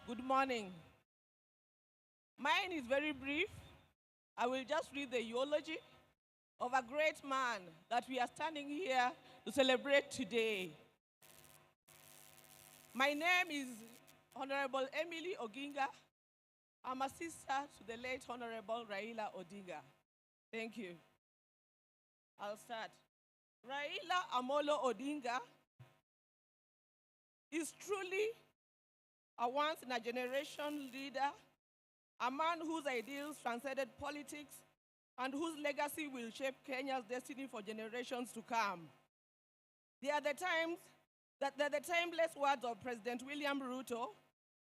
Good morning. Mine is very brief. I will just read the eulogy of a great man that we are standing here to celebrate today. My name is Honorable Emily Odinga. I'm a sister to the late Honorable Raila Odinga. Thank you. I'll start. Raila Amollo Odinga is truly a once-in-a-generation leader, a man whose ideals transcended politics and whose legacy will shape Kenya's destiny for generations to come. They are the timeless words of President William Ruto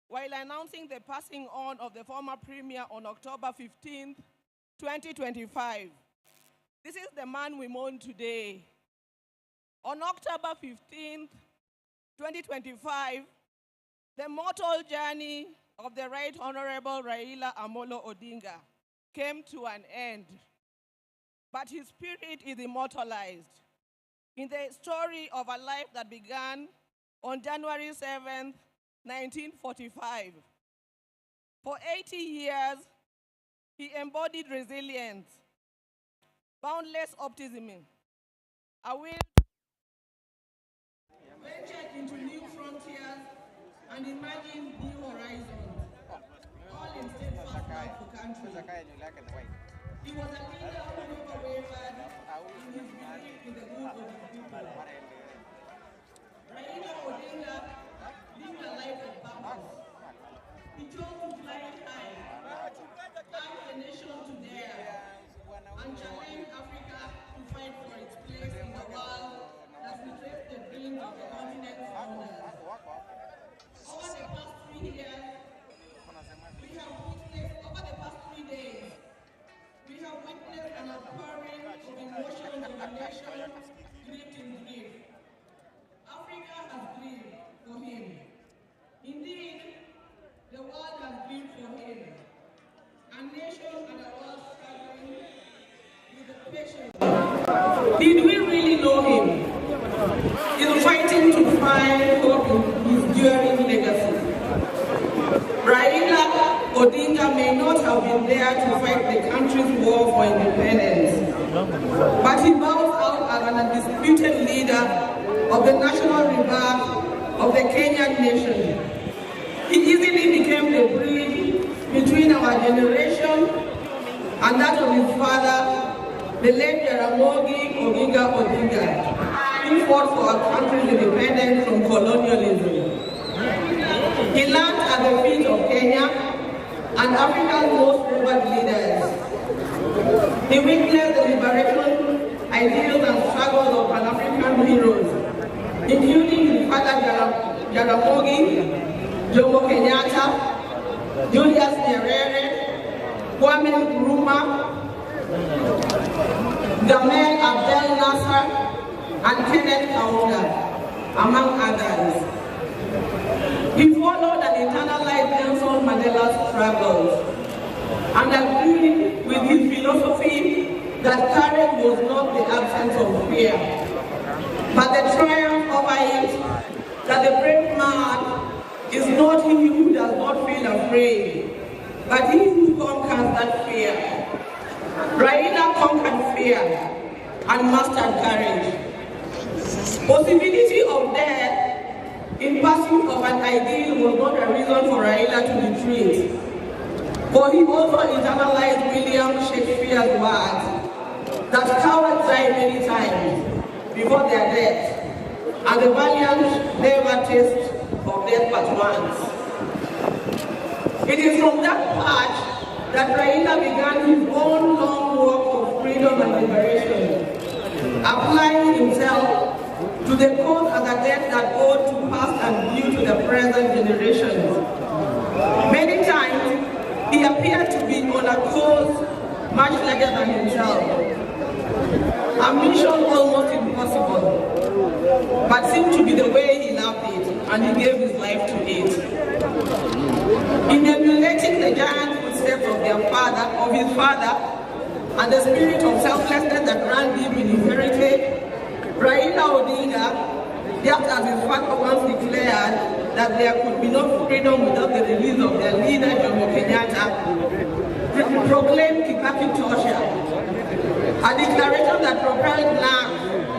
while announcing the passing on of the former premier on October 15, 2025. This is the man we mourn today. On October 15, 2025, the mortal journey of the Right Honorable Raila Amollo Odinga came to an end, but his spirit is immortalized in the story of a life that began on January 7, 1945. For 80 years, he embodied resilience, boundless optimism, a will venture into new frontiers and imagine new horizons, all in steadfast love for country. He was a leader who never wavered in his belief in the good of his people. Raila Odinga lived a life of purpose. He chose to fly high, urge the nation to dare, and challenge Africa to fight for its place in the world that reflects the dreams of the continent's founders. Over the past 3 years, over the past 3 days, we have witnessed an outpouring of emotions of a nation gripped in grief. Africa has grieved for him. Indeed, the world has grieved for him. A nation and a world struggling with the patience. Did we really know him? He's fighting to find hope in his enduring legacy. Raila Odinga may not have been there to fight the country's war for independence, but he bows out as an undisputed leader of the national rebirth of the Kenyan nation. He easily became the bridge between our generation and that of his father, the late Raila Amollo Odinga, who fought for our country's independence from colonialism. He learned at the feet of Kenya and Africa's most revered leaders. He witnessed the liberation, ideals and struggles of Pan-African heroes, including his father Jaramogi, Jomo Kenyatta, Julius Nyerere, Kwame Nkrumah, Gamal Abdel Nasser, and Kenneth Kaunda, among others. He followed and internalized Nelson Mandela's struggles and agreed with his philosophy that courage was not the absence of fear, but the triumph over it, that the brave man is not he who does not feel afraid, but he who conquers that fear. Raila conquered fear and mastered courage. Possibility of death in pursuit of an ideal was not a reason for Raila to retreat, for he also internalized William Shakespeare's words that cowards die many times before their death, and the valiant never taste of death but once. It is from that patch that Raila began his own long walk of freedom and liberation, applying himself to the cause as a debt that owed to past and due to the present generations. Many times, he appeared to be on a cause much larger than himself, a mission almost impossible, but seemed to be the way he loved it, and he gave his life to it. In emulating the giant footsteps of his father, and the spirit of selflessness that ran deep in his heritage, Raila Odinga, just as his father once declared, that there could be no freedom without the release of their leader, Jomo Kenyatta, proclaimed Kibaki torture, a declaration that propelled NAC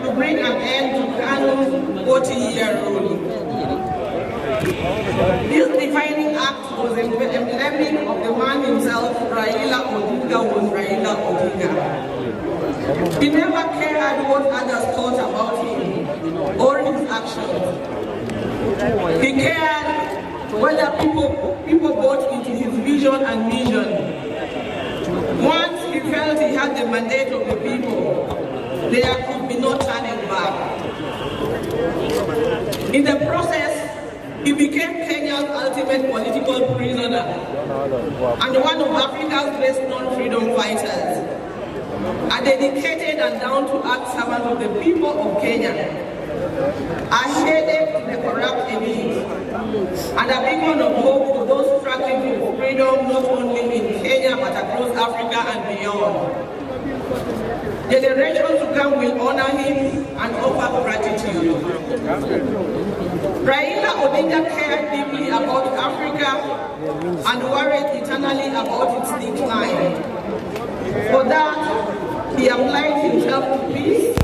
to bring an end to Kanu's 40-year rule. This defining act was emblematic of the man himself. Raila Odinga was Raila Odinga. He never cared what others thought about him or his actions. He cared whether people bought into his vision and mission. Once he felt he had the mandate of the people, there could be no turning back. In the process, he became Kenya's ultimate political prisoner and one of Africa's best known freedom fighters, a dedicated and down-to-earth servant of the people of Kenya, a headache to the corrupt elite, and a beacon of hope to those struggling for freedom not only in Kenya but across Africa and beyond. Generations to come will honor him and offer gratitude. Raila Odinga cared deeply about Africa and worried eternally about its decline. For that, he applied himself to peace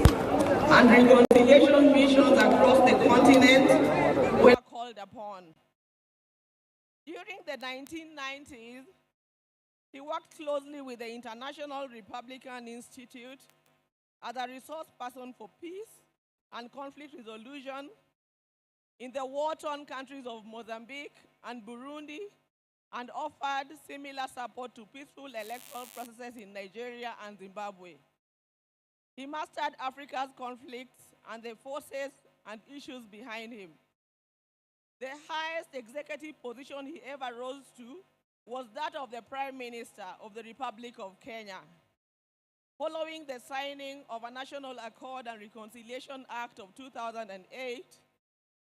and reconciliation missions across the continent when called upon. During the 1990s, he worked closely with the International Republican Institute as a resource person for peace and conflict resolution in the war-torn countries of Mozambique and Burundi, and offered similar support to peaceful electoral processes in Nigeria and Zimbabwe. He mastered Africa's conflicts and the forces and issues behind him. The highest executive position he ever rose to was that of the Prime Minister of the Republic of Kenya. Following the signing of a National Accord and Reconciliation Act of 2008,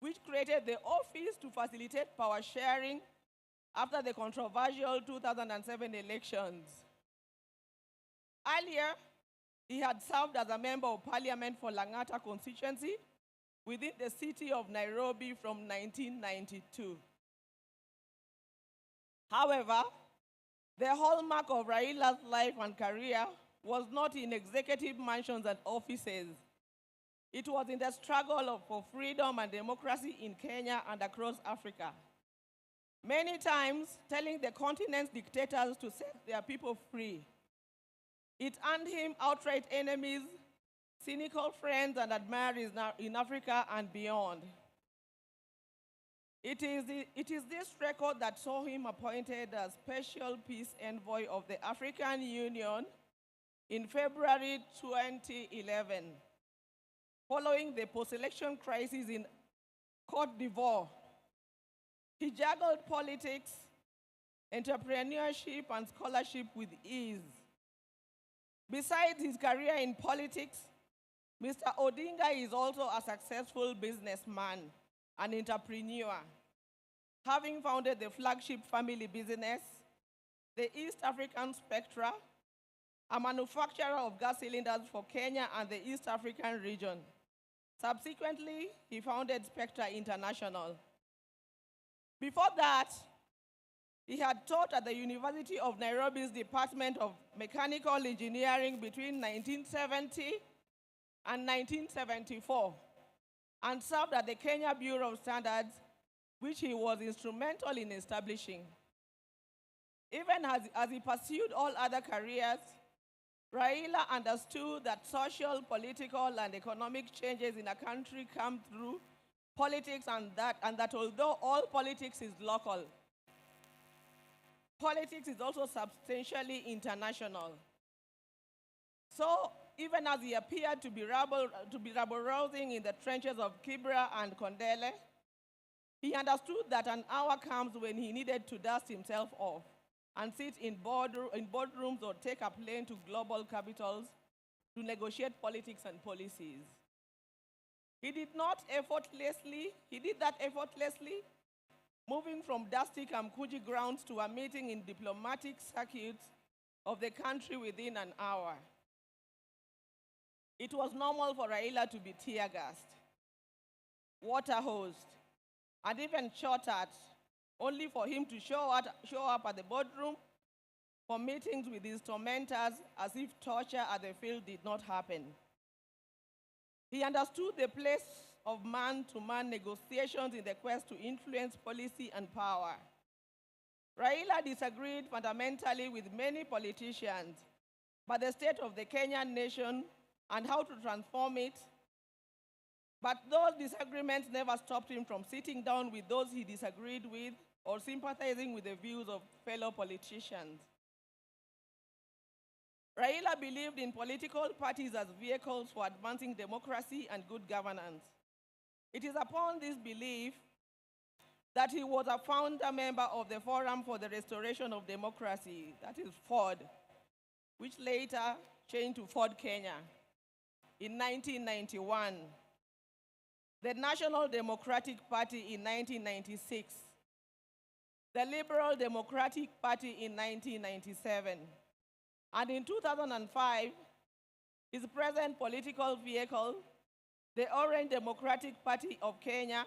which created the office to facilitate power sharing after the controversial 2007 elections. Earlier, he had served as a member of parliament for Lang'ata constituency within the city of Nairobi from 1992. However, the hallmark of Raila's life and career was not in executive mansions and offices. It was in the struggle for freedom and democracy in Kenya and across Africa. Many times, telling the continent's dictators to set their people free. It earned him outright enemies, cynical friends, and admirers in Africa and beyond. It is this record that saw him appointed as Special Peace Envoy of the African Union in February 2011. Following the post-election crisis in Côte d'Ivoire, he juggled politics, entrepreneurship, and scholarship with ease. Besides his career in politics, Mr. Odinga is also a successful businessman and entrepreneur, having founded the flagship family business, the East African Spectra, a manufacturer of gas cylinders for Kenya and the East African region. Subsequently, he founded Spectra International. Before that, he had taught at the University of Nairobi's Department of Mechanical Engineering between 1970 and 1974, and served at the Kenya Bureau of Standards, which he was instrumental in establishing. Even as he pursued all other careers, Raila understood that social, political, and economic changes in a country come through politics, and that although all politics is local, politics is also substantially international. So, even as he appeared to be rabble-rousing in the trenches of Kibra and Kondele, he understood that an hour comes when he needed to dust himself off and sit in boardrooms or take a plane to global capitals to negotiate politics and policies. He did that effortlessly, moving from dusty Kamkuji grounds to a meeting in diplomatic circuits of the country within an hour. It was normal for Raila to be tear-gassed, water-hosed, and even shot at, only for him to show up at the boardroom for meetings with his tormentors as if torture at the field did not happen. He understood the place of man-to-man negotiations in the quest to influence policy and power. Raila disagreed fundamentally with many politicians, but the state of the Kenyan nation and how to transform it. But those disagreements never stopped him from sitting down with those he disagreed with or sympathizing with the views of fellow politicians. Raila believed in political parties as vehicles for advancing democracy and good governance. It is upon this belief that he was a founder member of the Forum for the Restoration of Democracy, that is FORD, which later changed to FORD Kenya in 1991, the National Democratic Party in 1996, the Liberal Democratic Party in 1997, and in 2005, his present political vehicle, the Orange Democratic Party of Kenya.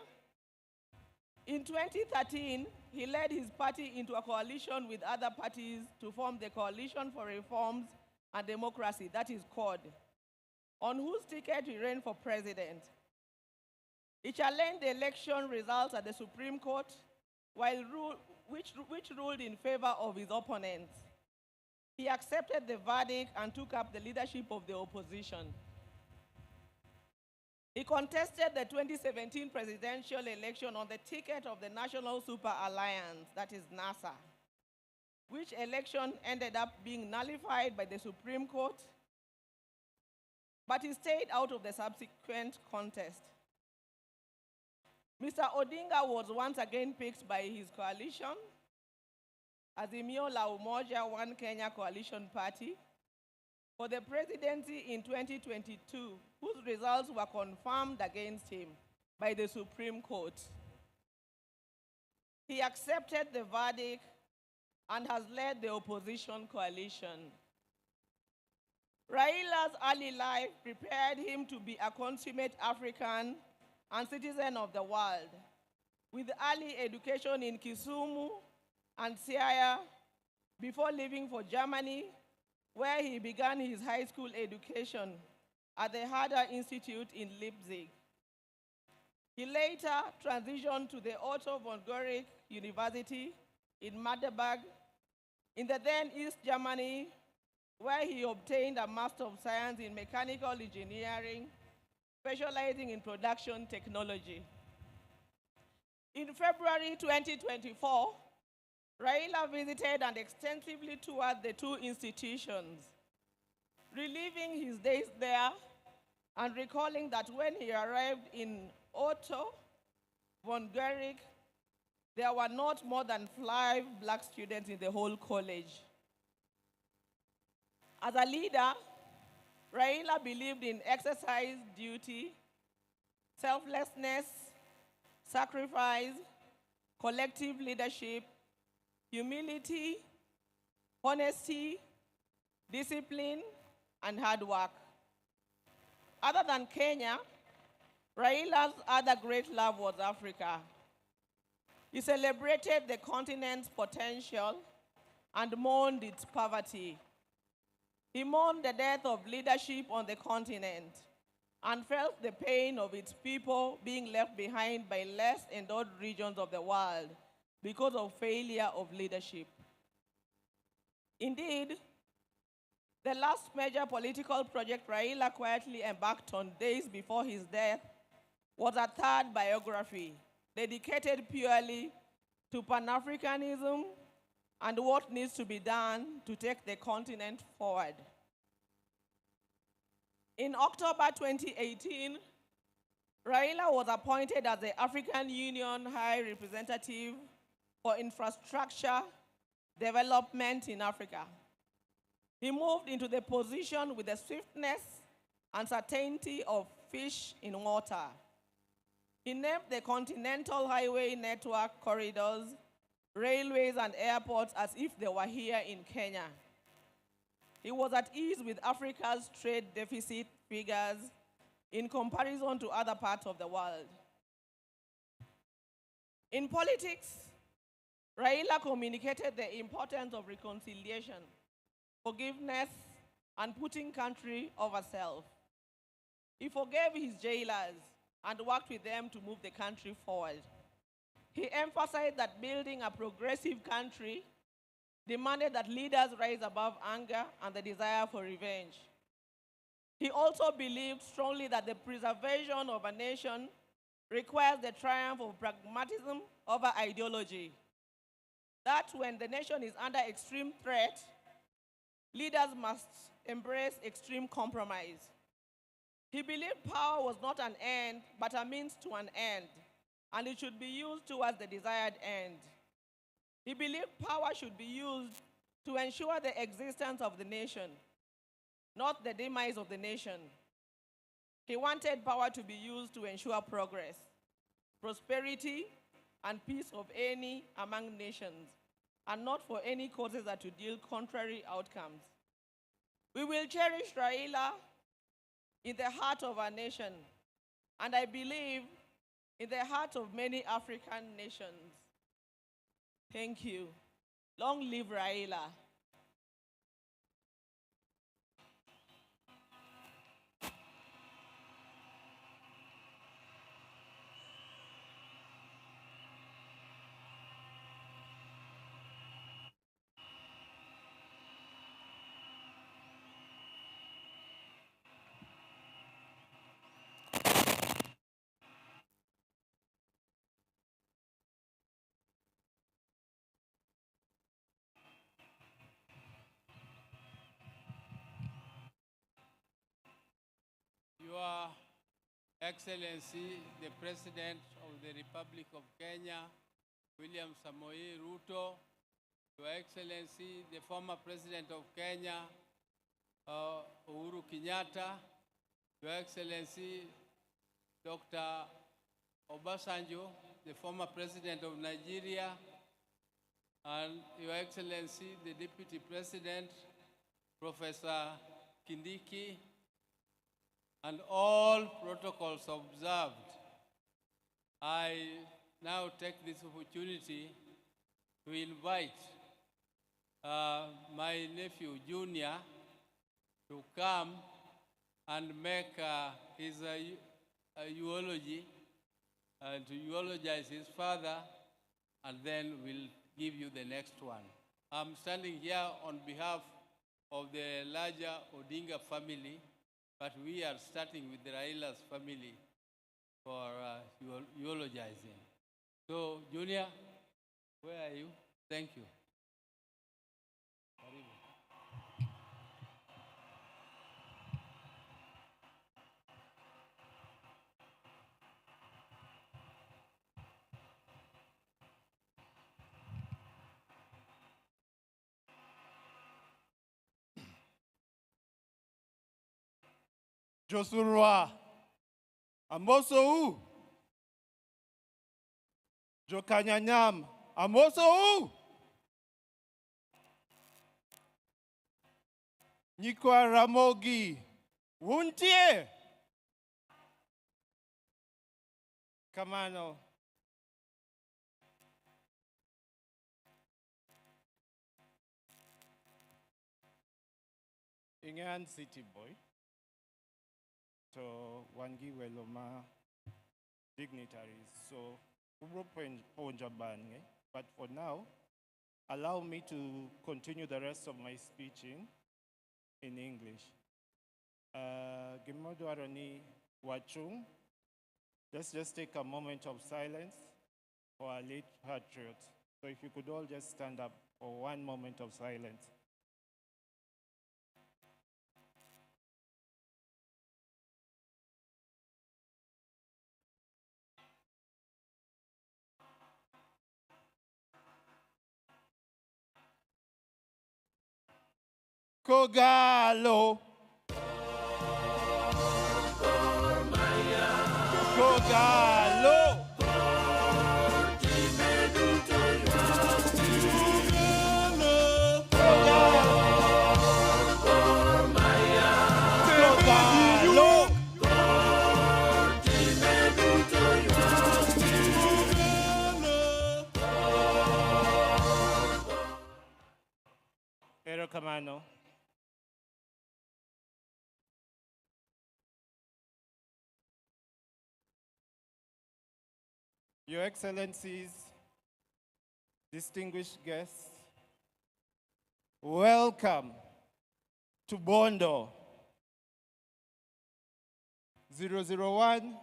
In 2013, he led his party into a coalition with other parties to form the Coalition for Reforms and Democracy, that is CORD, on whose ticket he ran for president. He challenged the election results at the Supreme Court, which ruled in favor of his opponents. He accepted the verdict and took up the leadership of the opposition. He contested the 2017 presidential election on the ticket of the National Super Alliance, that is NASA, which election ended up being nullified by the Supreme Court, but he stayed out of the subsequent contest. Mr. Odinga was once again picked by his coalition as the Raila Amollo One Kenya Coalition Party for the presidency in 2022, whose results were confirmed against him by the Supreme Court. He accepted the verdict and has led the opposition coalition. Raila's early life prepared him to be a consummate African and citizen of the world, with early education in Kisumu and Siaya before leaving for Germany, where he began his high school education at the Herder Institute in Leipzig. He later transitioned to the Otto von Guericke University in Magdeburg in the then East Germany, where he obtained a Master of Science in Mechanical Engineering, specializing in production technology. In February 2024, Raila visited and extensively toured the two institutions, reliving his days there and recalling that when he arrived in Otto von Guericke, there were not more than 5 black students in the whole college. As a leader, Raila believed in exercise duty, selflessness, sacrifice, collective leadership, humility, honesty, discipline, and hard work. Other than Kenya, Raila's other great love was Africa. He celebrated the continent's potential and mourned its poverty. He mourned the death of leadership on the continent and felt the pain of its people being left behind by less endowed regions of the world because of failure of leadership. Indeed, the last major political project Raila quietly embarked on days before his death was a third biography dedicated purely to Pan-Africanism and what needs to be done to take the continent forward. In October 2018, Raila was appointed as the African Union High Representative for Infrastructure Development in Africa. He moved into the position with the swiftness and certainty of fish in water. He named the continental highway network corridors, railways, and airports as if they were here in Kenya. He was at ease with Africa's trade deficit figures in comparison to other parts of the world. In politics, Raila communicated the importance of reconciliation, forgiveness, and putting country over self. He forgave his jailers and worked with them to move the country forward. He emphasized that building a progressive country demanded that leaders rise above anger and the desire for revenge. He also believed strongly that the preservation of a nation requires the triumph of pragmatism over ideology. That when the nation is under extreme threat, leaders must embrace extreme compromise. He believed power was not an end, but a means to an end, and it should be used towards the desired end. He believed power should be used to ensure the existence of the nation, not the demise of the nation. He wanted power to be used to ensure progress, prosperity, and peace of any among nations, and not for any causes that would yield contrary outcomes. We will cherish Raila in the heart of our nation, and I believe in the heart of many African nations. Thank you. Long live Raila. Your Excellency, the President of the Republic of Kenya, William Samoei Ruto, Your Excellency, the former President of Kenya, Uhuru Kenyatta, Your Excellency, Dr. Obasanjo, the former President of Nigeria, and Your Excellency, the Deputy President, Professor Kindiki, and all protocols observed. I now take this opportunity to invite my nephew Junior to come and make his eulogy, to eulogize his father, and then we'll give you the next one. I'm standing here on behalf of the larger Odinga family, but we are starting with the Raila's family for eulogizing. So, Junior, where are you? Thank you. Josurwa, Amoso, Jokanyanyam, Amoso, Nikwa Ramogi, Wuntie, Kamano. Ingan City Boy. So wangi weloma dignitaries. So but for now, allow me to continue the rest of my speech in English. Gimodwarani wachung. Let's just take a moment of silence for our late patriots. So if you could all just stand up for one moment of silence. Kogalo. Kogalo. Erokamano. Your Excellencies, distinguished guests, welcome to Bondo 001,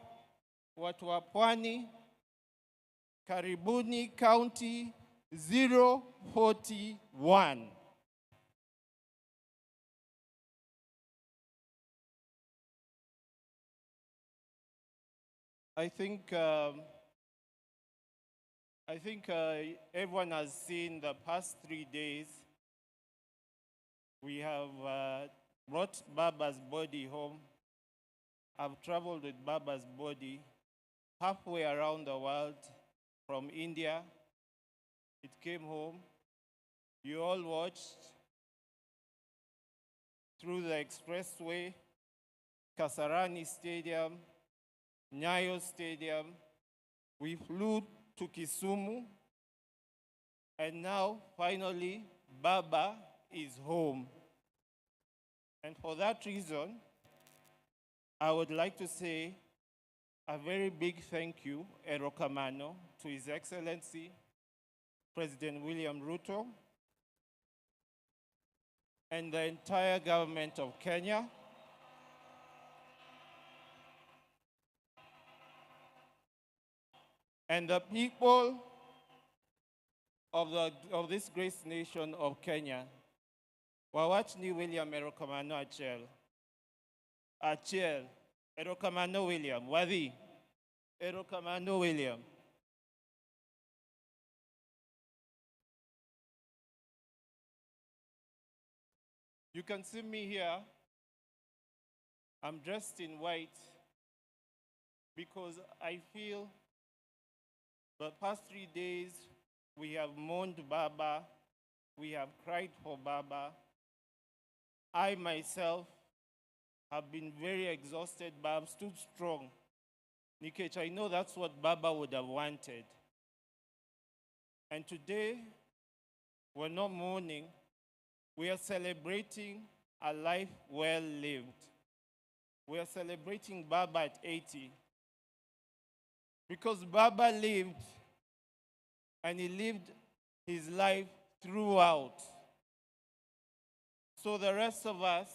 watu wa Pwani, Karibuni County 041. I think everyone has seen the past 3 days. We have brought Baba's body home. I've traveled with Baba's body halfway around the world from India. It came home. You all watched through the expressway, Kasarani Stadium, Nyayo Stadium. We flew to Kisumu, and now, finally, Baba is home. And for that reason, I would like to say a very big thank you, Erokamano, to His Excellency, President William Ruto, and the entire government of Kenya, and the people of this great nation of Kenya. Wawachni William Erokamano Achiel. Achiel. Erokamano William. Wadi. Erokamano William. You can see me here. I'm dressed in white because I feel the past 3 days we have mourned Baba, we have cried for Baba. I myself have been very exhausted, but I'm still strong. Nikech, I know that's what Baba would have wanted. And today, we're not mourning, we are celebrating a life well lived. We are celebrating Baba at 80. Because Baba lived, and he lived his life throughout. So the rest of us,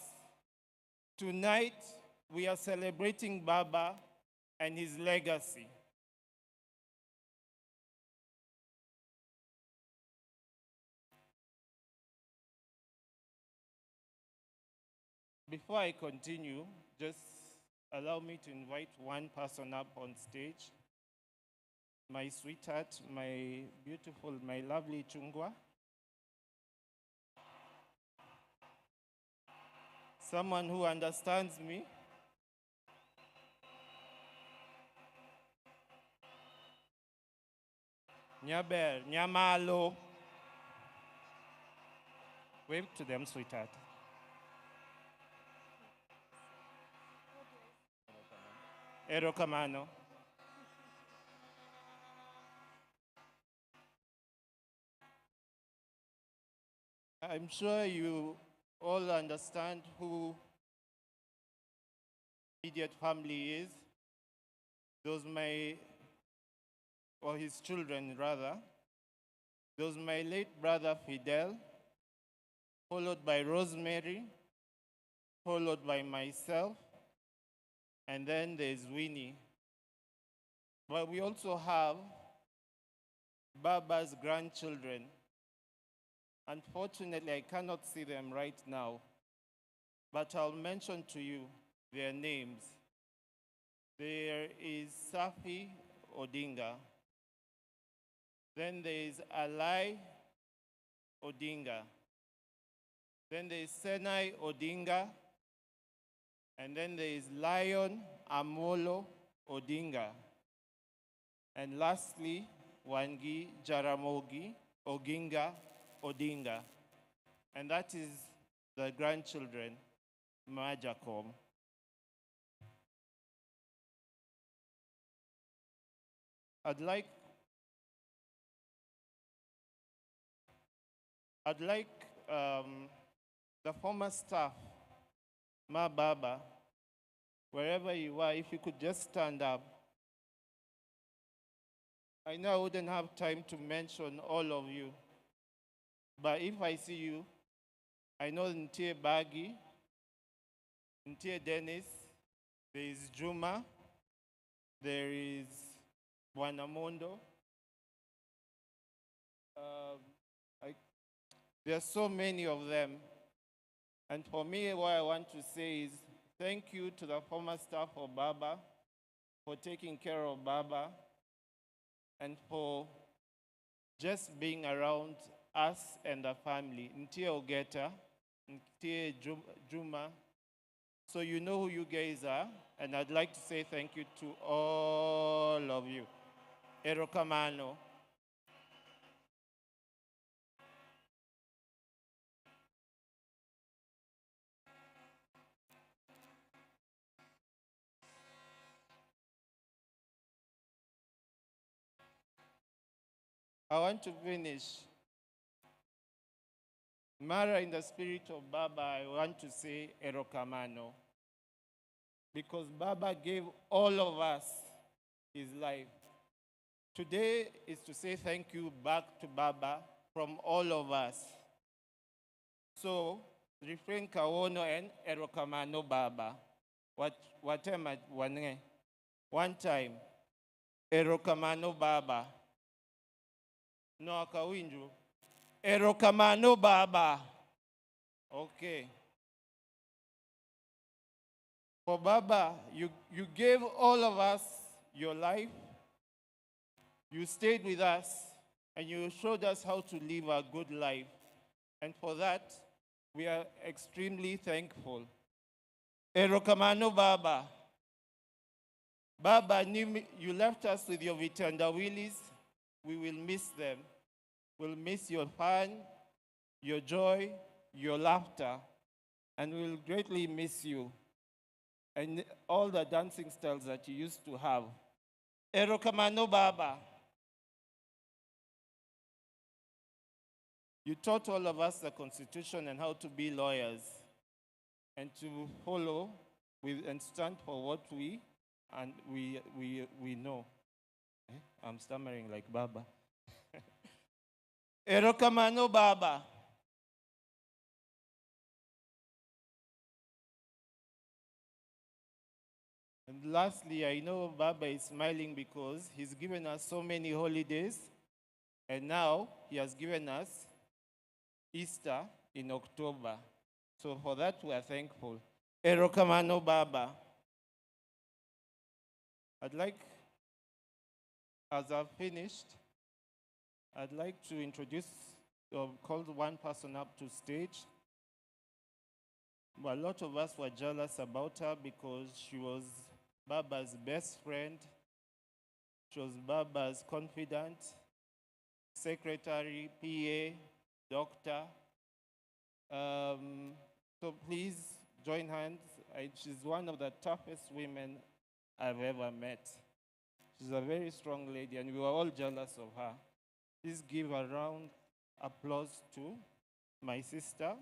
tonight, we are celebrating Baba and his legacy. Before I continue, just allow me to invite one person up on stage. My sweetheart, my beautiful, my lovely Chungwa. Someone who understands me. Nyaber, Nyamalo. Wave to them, sweetheart. Erokamano. I'm sure you all understand who immediate family is. Those or his children rather. Those my late brother Fidel, followed by Rosemary, followed by myself, and then there's Winnie. But we also have Baba's grandchildren. Unfortunately, I cannot see them right now, but I'll mention to you their names. There is Safi Odinga. Then there is Alai Odinga. Then there is Senai Odinga. And then there is Lion Amollo Odinga. And lastly, Wangi Jaramogi Oginga Odinga. And that is the grandchildren, Majakom. I'd like the former staff, Ma Baba, wherever you are, if you could just stand up. I know I wouldn't have time to mention all of you, but if I see you, I know Ntie Bagi, Ntie Dennis, there is Juma, there is Wanamondo. There are so many of them. And for me, what I want to say is thank you to the former staff of Baba for taking care of Baba and for just being around us and the family. Ntie Ogeta, Ntie Juma. So you know who you guys are, and I'd like to say thank you to all of you. Erokamano. I want to finish. Mara, in the spirit of Baba, I want to say Erokamano. Because Baba gave all of us his life. Today is to say thank you back to Baba from all of us. So, refrain kawono and Erokamano Baba. What am I one time? Erokamano Baba. No akawinju. Erokamano Baba. Okay. For Baba, you gave all of us your life. You stayed with us, and you showed us how to live a good life. And for that, we are extremely thankful. Erokamano Baba. Baba, you left us with your vitandawilis. We will miss them. We'll miss your fun, your joy, your laughter, and we'll greatly miss you and all the dancing styles that you used to have. Erokamano Baba. You taught all of us the Constitution and how to be lawyers and to follow and stand for what we know. I'm stammering like Baba. Erokamano Baba. And lastly, I know Baba is smiling because he's given us so many holidays, and now he has given us Easter in October. So for that, we are thankful. Erokamano Baba. I'd like, as I've finished, I'd like to introduce or call one person up to stage. But a lot of us were jealous about her because she was Baba's best friend. She was Baba's confidant, secretary, PA, doctor. So please join hands. She's one of the toughest women I've ever met. She's a very strong lady, and we were all jealous of her. Please give a round applause to my sister,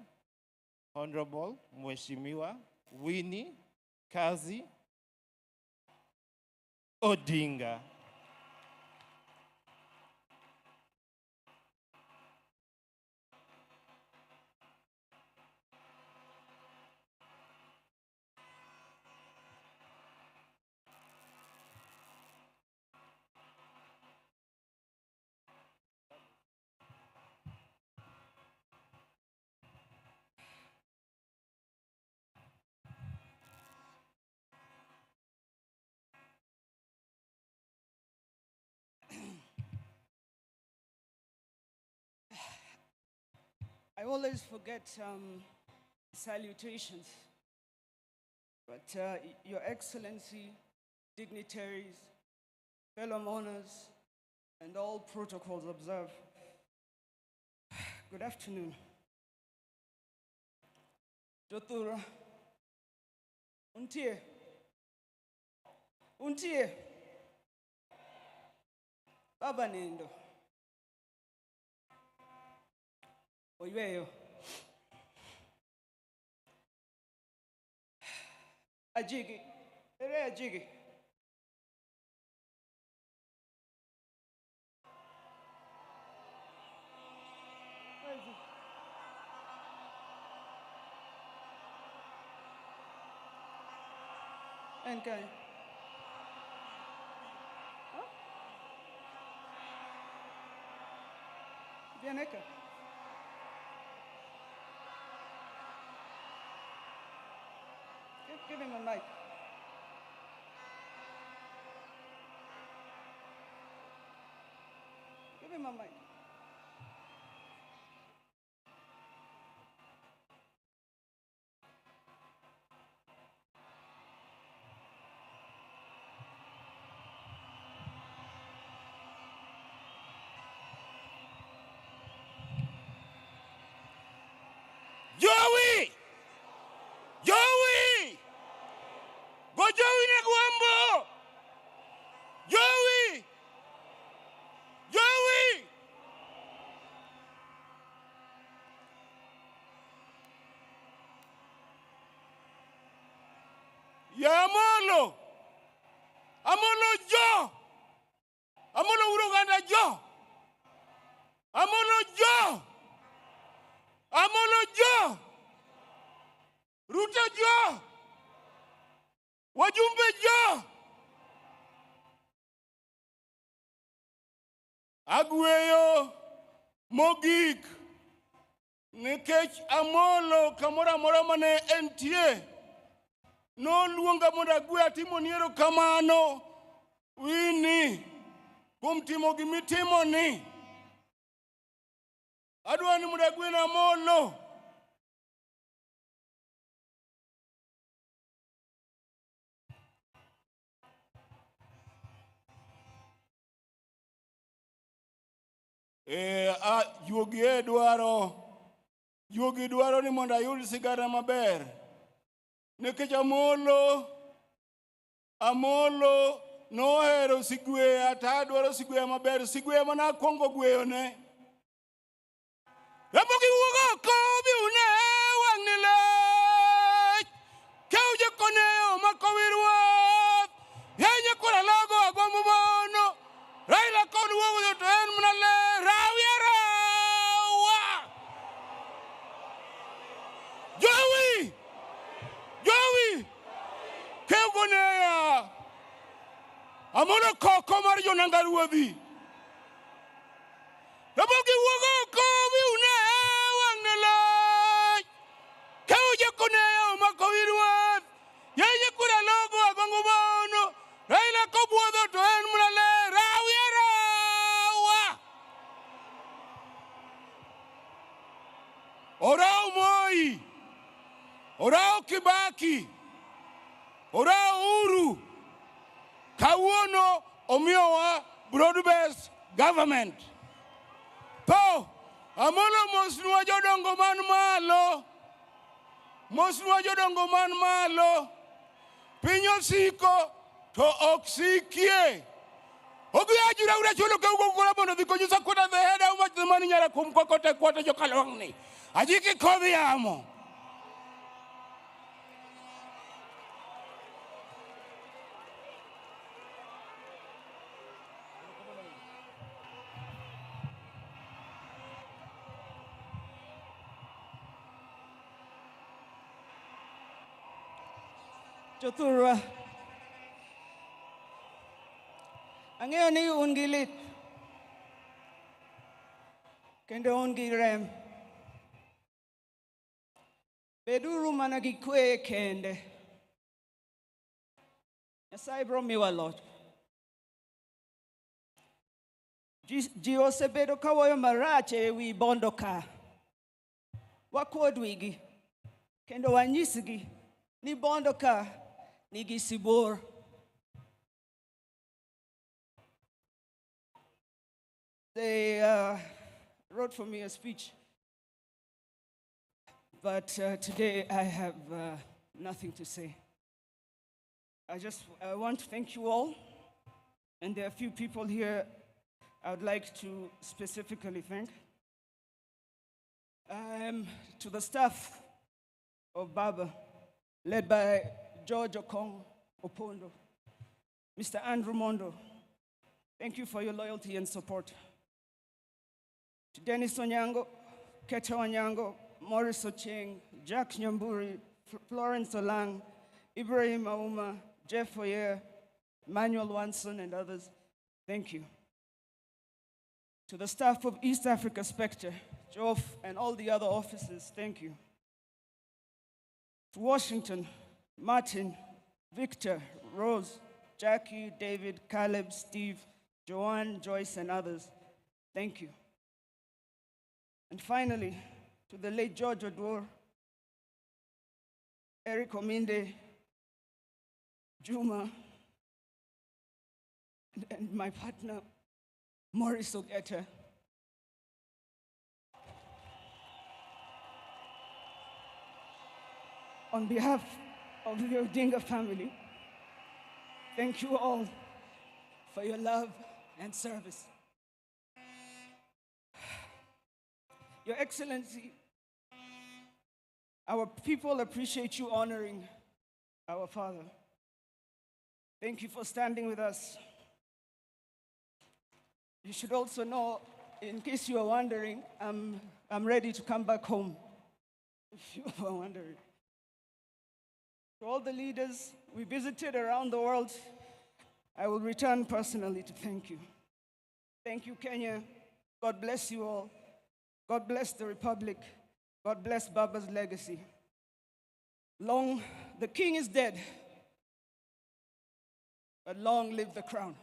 Honorable Mheshimiwa Winnie Kazi Odinga. I always forget salutations, but Your Excellency, dignitaries, fellow mourners, and all protocols observed. Good afternoon. Jotura, untie, baba nendo, oyweyo. Ajigi. Ere Ajigi. Where is he? Okay. Huh? Viene acá. Give him a mic. Give him a mic. Joey! Joey! Go Joey Negwambo! Joey! Joey! Ya Amollo! Amollo Jo! Amollo Uruganda Jo! Amollo Jo! Amollo Jo! Ruto Jo! Wajumbe Jo! Agweyo mogik nikech Amollo kamoro amora mane entie no luonga mondo agwe atimo niero kamano wini kuom timo gimitimo ni adwa ni mondo agwe na Amollo juogi dwaro ni mondo ayud sigara maber nikech Amollo nohero sigweya ta adwaro sigweya maber sigweya mana akwongo gweyone Ramogi wuogo oko biune wang'ni lech Keuje koneo makowirwa Yenye kura logo agwambo mono Raila kod wuogo to en mana le rawi rawa Joey Keugoneya Amollo koko mar jonanga ruodhi Ramogi wuogo oko biune wang'ni lech Keuje koneo makowirwa Yenye kura logo agwambo mono Raila kobwodho to en mana le rawi rawa Orao Moi Orao Kibaki Orao Uhuru Kawuono omiyowa broad-based government to Amollo mosnwa jodongo man malo piny osiko to oksikie Oguyajura ura chulo ke ugo kula mondo dhiko nyusa kuta the head how much the money nyara kumkokote kwate jokalwang'ni ajiki kodhi amo Jothurwa. Ang'eyo ni un gi lit. Kendo un gi rem. Beduru mana gi kwe kende. Nyasaye biro miwa loch. Ji osebedo kawoyo marach ewi bondo ka. Wakuod wigi. Kendo wanyisgi ni bondo ka nigi sibor. They wrote for me a speech, but today I have nothing to say. I want to thank you all, and there are a few people here I would like to specifically thank. To the staff of Baba, led by George Okong Opondo, Mr. Andrew Mondo, thank you for your loyalty and support. To Dennis Onyango, Keta Onyango, Morris Ocheng, Jack Nyamburi, Florence Olang, Ibrahim Auma, Jeff Oyer, Manuel Wanson, and others, thank you. To the staff of East Africa Spectre, Joff, and all the other officers, thank you. To Washington, Martin, Victor, Rose, Jackie, David, Caleb, Steve, Joanne, Joyce, and others, thank you. And finally, to the late George Odwor, Eric Ominde, Juma, and my partner, Morris Ogeta. On behalf of the Odinga family, thank you all for your love and service. Your Excellency, our people appreciate you honoring our father. Thank you for standing with us. You should also know, in case you are wondering, I'm ready to come back home, if you are wondering. To all the leaders we visited around the world, I will return personally to thank you. Thank you, Kenya. God bless you all. God bless the Republic. God bless Baba's legacy. Long, the king is dead, but long live the crown.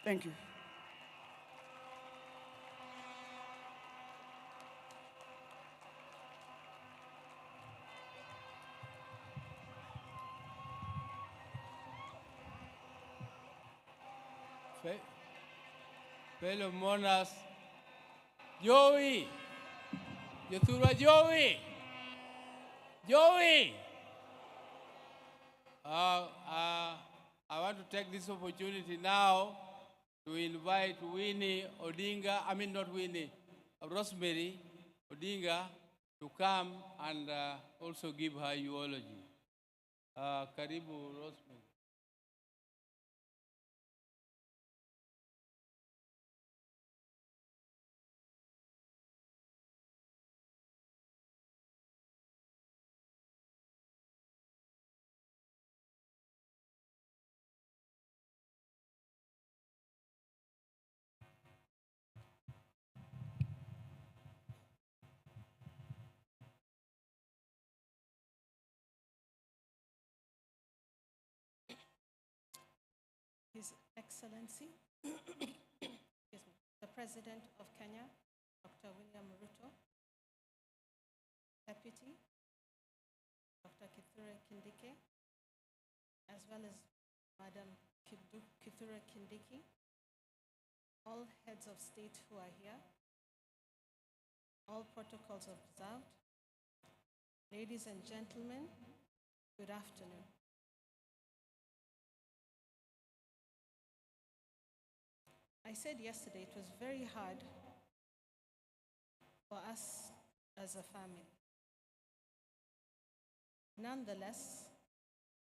Thank you. Fellow monarchs, Joey, Yathura Joey, Joey. I want to take this opportunity now to invite Winnie Odinga, not Winnie, Rosemary Odinga, to come and also give her eulogy. Karibu, Rosemary. His Excellency, excuse me, the President of Kenya, Dr. William Ruto, Deputy, Dr. Kithure Kindiki, as well as Madam Kithure Kindiki, all heads of state who are here, all protocols observed, ladies and gentlemen, good afternoon. I said yesterday it was very hard for us as a family. Nonetheless,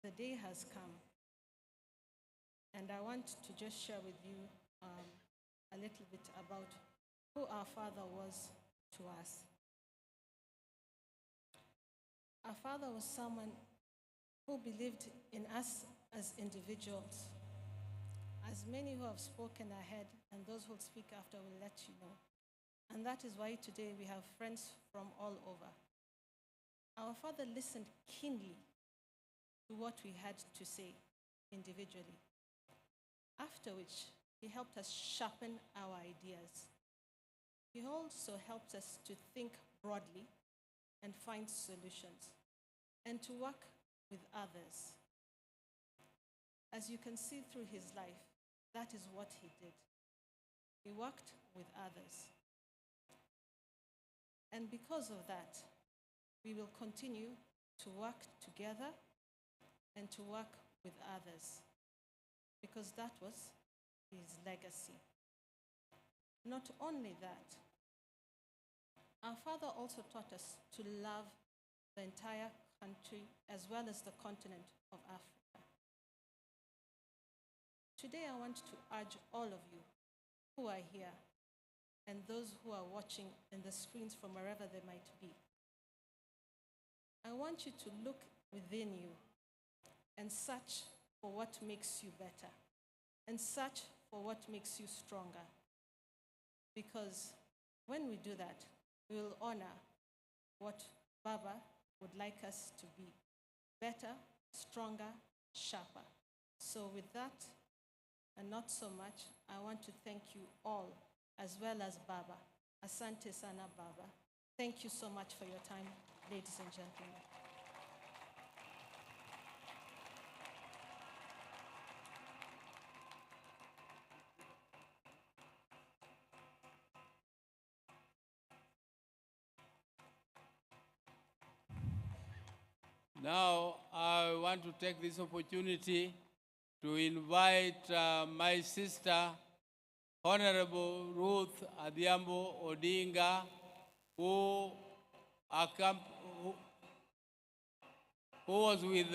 the day has come, and I want to just share with you a little bit about who our father was to us. Our father was someone who believed in us as individuals. As many who have spoken ahead and those who will speak after will let you know. And that is why today we have friends from all over. Our father listened keenly to what we had to say individually, after which he helped us sharpen our ideas. He also helped us to think broadly and find solutions, and to work with others. As you can see through his life, that is what he did. He worked with others. And because of that, we will continue to work together and to work with others, because that was his legacy. Not only that, our father also taught us to love the entire country as well as the continent of Africa. Today I want to urge all of you who are here and those who are watching in the screens from wherever they might be. I want you to look within you and search for what makes you better and search for what makes you stronger. Because when we do that, we will honor what Baba would like us to be: better, stronger, sharper. So with that, and not so much, I want to thank you all, as well as Baba. Asante sana, Baba. Thank you so much for your time, ladies and gentlemen. Now, I want to take this opportunity to invite my sister, Honorable Ruth Adhiambo Odinga, who was with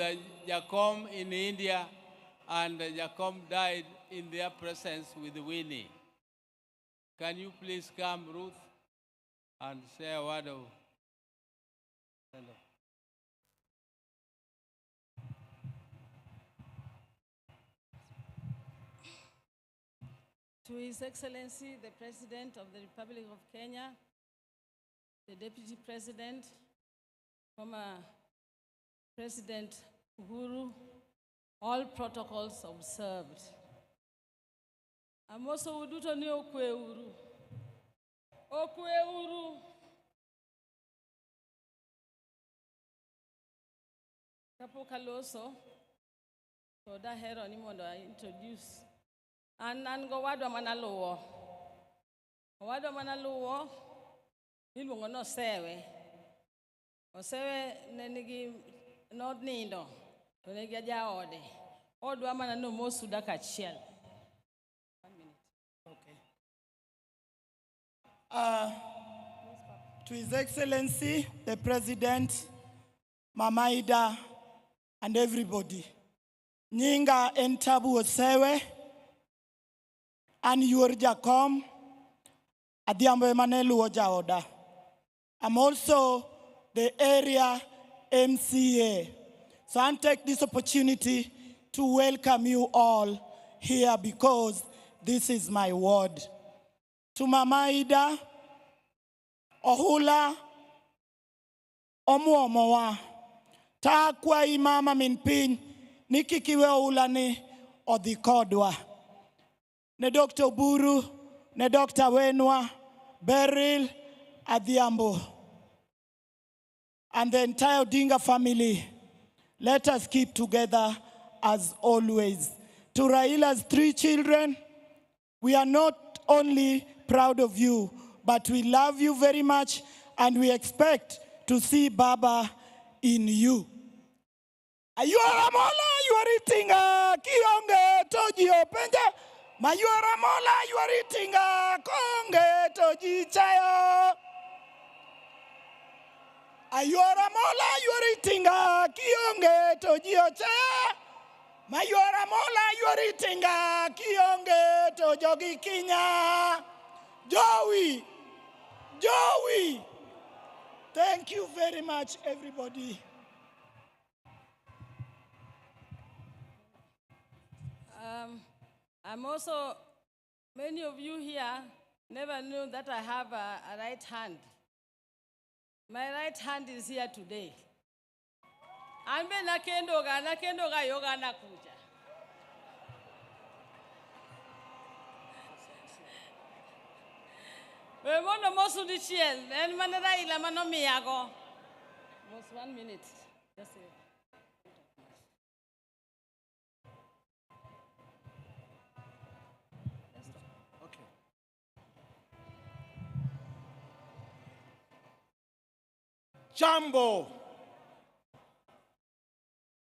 Jacom in India, and Jacom died in their presence with Winnie. Can you please come, Ruth, and say a word of hello? To His Excellency, the President of the Republic of Kenya, the Deputy President, former President Uhuru, all protocols observed. I'm also uduto ni okwe uru. Okwe uru. Kapoka loso, so that hero ni mondo I introduce. An go wadwa manaluwo. Wadwa manaluwo iluongo no sewe. Osewe ne nigi nodnindo to ne gi jaode. Odwa mana no mosu daka achiel. 1 minute. Okay. To His Excellency, the President, Mama Ida, and everybody. Nyinga entabu osewe. And your Jacom, Adhiambo Emanelu Ojaoda. I'm also the area MCA. So I'll take this opportunity to welcome you all here because this is my ward. To Mama Ida, Ohula, Omuomowa, Takwa imama minpin, Nikikiwe Ulani, Odhikodwa. Ne Dr. Buru, ne Dr. Wenwa, Beryl, Adhiambo, and the entire Odinga family. Let us keep together as always. To Raila's 3 children, we are not only proud of you, but we love you very much, and we expect to see Baba in you. Ayuara mola, you are eating a kionge toji openja. Mayuara mola, you are eating a konge toji chayo. Ayuara mola, you are eating a kionge toji ocha. Mayuara mola, you are eating a kionge tojogi kinya. Joey. Thank you very much, everybody. I'm also, many of you here never knew that I have a right hand. My right hand is here today. Anbe nakendoga yoga nakuja. We mono mosu di chiel, en manera ila mano miyago. Just 1 minute. Just a Jambo.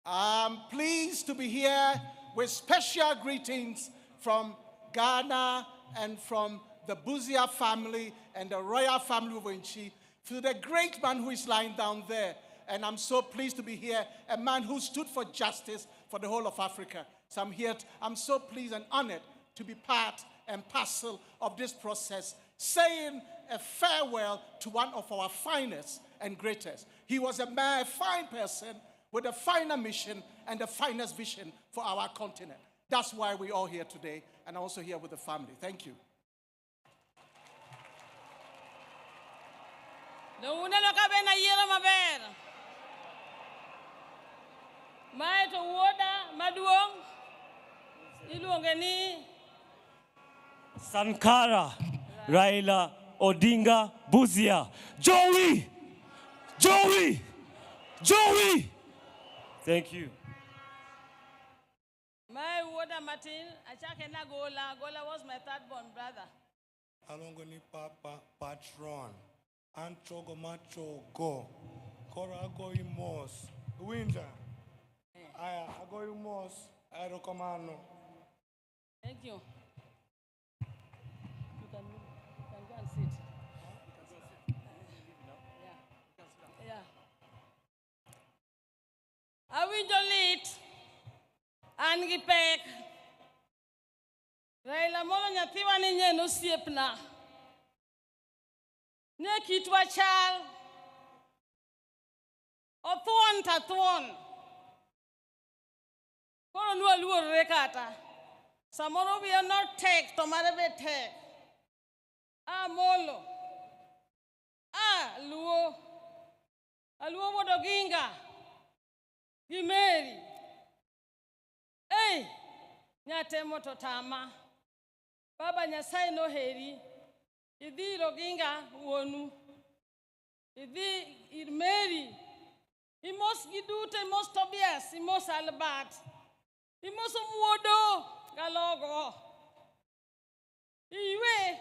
I'm pleased to be here with special greetings from Ghana and from the Buzia family and the royal family of Wenchi, to the great man who is lying down there. And I'm so pleased to be here, a man who stood for justice for the whole of Africa. So I'm so pleased and honored to be part and parcel of this process, saying a farewell to one of our finest and greatest. He was a man, a fine person with a finer mission and the finest vision for our continent. That's why we're all here today, and also here with the family. Thank you. Sankara, Raila Odinga, Buzia. Joey! Joey! Joey! Thank you. My water Martin, Achakena Gola. Gola was my third born brother. Alongoni Papa Patron. Anchogo Macho Go. Kora Go Imos. Winter. I go Imos. Aerocommando. Thank you. You can go and sit. Yeah. I will delete and gipek. Raila Amollo nyathiwa ni nye no siepna. Nye kitwa chal. Othuon ta thuon. Kono nuwa luor rekata. Samoro we are not take, tomare be take. Amollo. Luo. Luo Odinga. Gimeri. Hey, nyatemo totama. Baba Nyasaye no heri. Idi Roginga wonu. Idi Irmeri. Imos Gidute, Imos Tobias, Imos Albat. Imos Mwodo Galogo. Iwe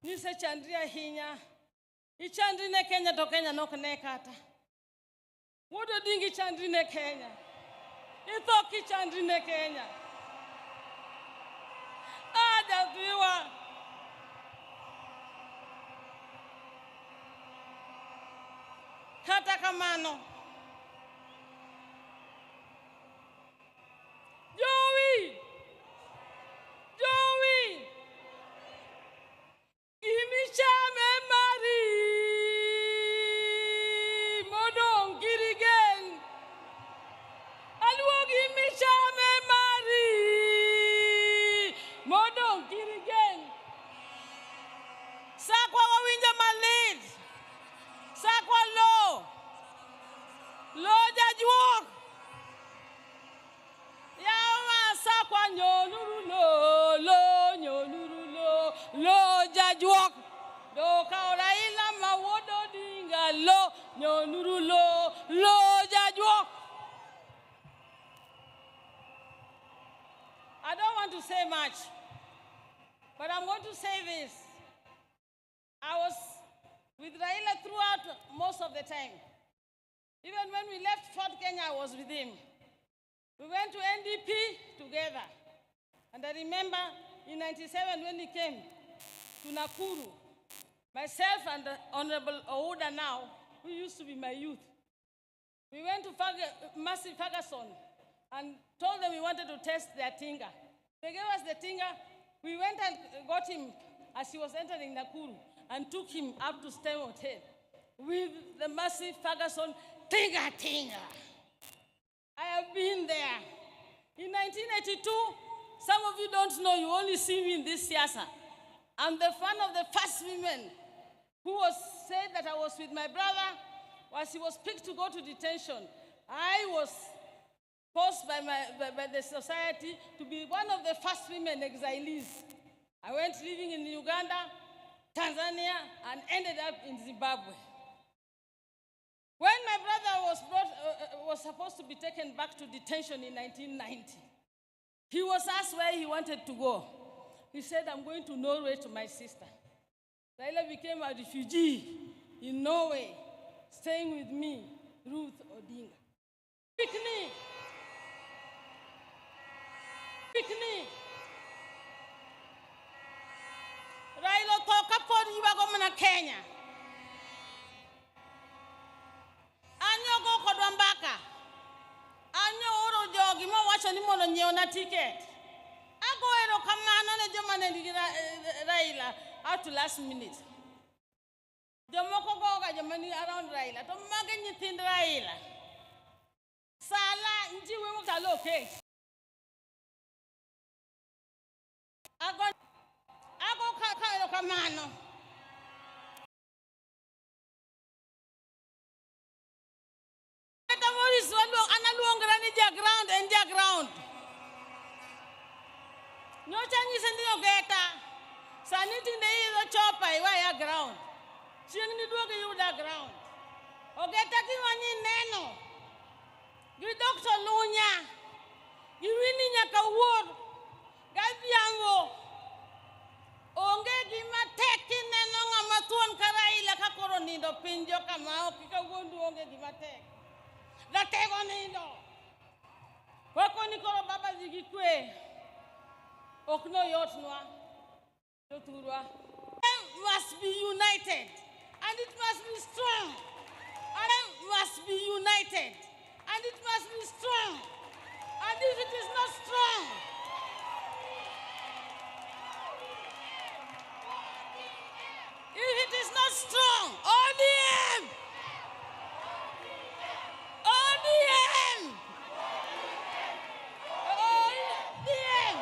nise chandria hinya. Ichandri ne Kenya to Kenya no kenekata. Wodo dingi chandri ne Kenya. Ithoki chandri ne Kenya. Viwa. Kata kamano. Joey! Gimme chame Mari. Modong girigen. Alwo gimme chame Mari. Modong girigen. Sakwa wawinja malid. Sakwa lo. Lo jajuok. Yawa sakwa nyonuru lo nyonuru lo jajuok. Do Raila Amollo Odinga lo nyonuru lo jajuok. I don't want to say much, but I'm going to say this. I was with Raila throughout most of the time. Even when we left Fort Kenya, I was with him. We went to NDP together. And I remember in 97 when he came to Nakuru, myself and the Honorable Ouda now, who used to be my youth, we went to Massey Ferguson and told them we wanted to test their tinga. They gave us the tinga. We went and got him as he was entering Nakuru and took him up to Stem Hotel with the Massey Ferguson tinga. I have been there. In 1982, some of you don't know, you only see me in this siyasa. I'm the one of the first women who was said that I was with my brother as he was picked to go to detention. I was forced by the society to be one of the first women exilees. I went living in Uganda, Tanzania, and ended up in Zimbabwe. When my brother was supposed to be taken back to detention in 1990, he was asked where he wanted to go. He said, I'm going to Norway to my sister. Raila became a refugee in Norway, staying with me, Ruth Odinga. Pick me. Raila toka podi iwago mana Kenya. Anyo ni mondo nyiewna ticket. Ago erokamano ne joma ne nigi Raila out to last minute. Jomoko goga joma ni around Raila. To mage nyithind Raila. Sala njiwe mokalo okech. Ago ka erokamano. Morris analuongra ni jaground en jaground. Nyocha nyise ni ogeta. Sani tinde idho chopa iwaya ground. Chieng' ni duogi yuda ground. Ogeta kiwanyi neno. Gi Dr. Lunya. Gi Winnie nyaka wuor. Gadhiambo. Onge gima tek kineno ng'ama thuon ka Raila ka koro nindo piny Jokamao kika wuondu onge gima tek. Gatego nindo. Wako ni koro baba zigi kwe. Okno yotnwa. Yoturwa. Must be united. And it must be strong. And it must be united. And it must be strong. And if it is not strong, if it is not strong, ODM! ODM! ODM!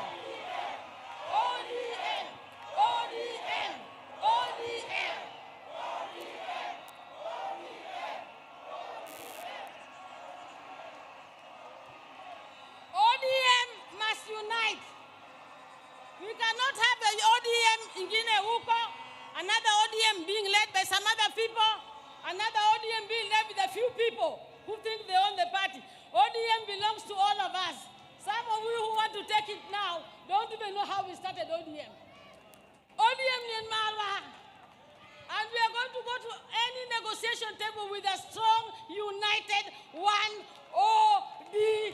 ODM! ODM! ODM! ODM must unite. We cannot have an ODM in Guinea-Huko, another ODM being led by some other people, another ODM being led by the few people who think they own the party. ODM belongs to all of us. Some of you who want to take it now don't even know how we started ODM. ODM in Marwa. And we are going to go to any negotiation table with a strong, united, one ODM.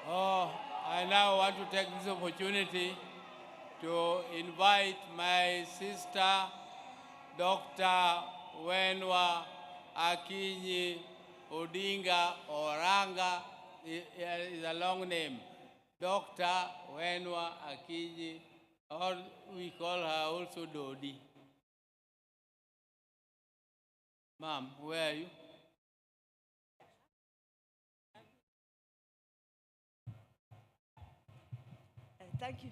Oh, I now want to take this opportunity to invite my sister, Dr. Wenwa Akinyi Odinga Oranga, is a long name. Dr. Wenwa Akinyi, or we call her also Dodi. Ma'am, where are you? Thank you.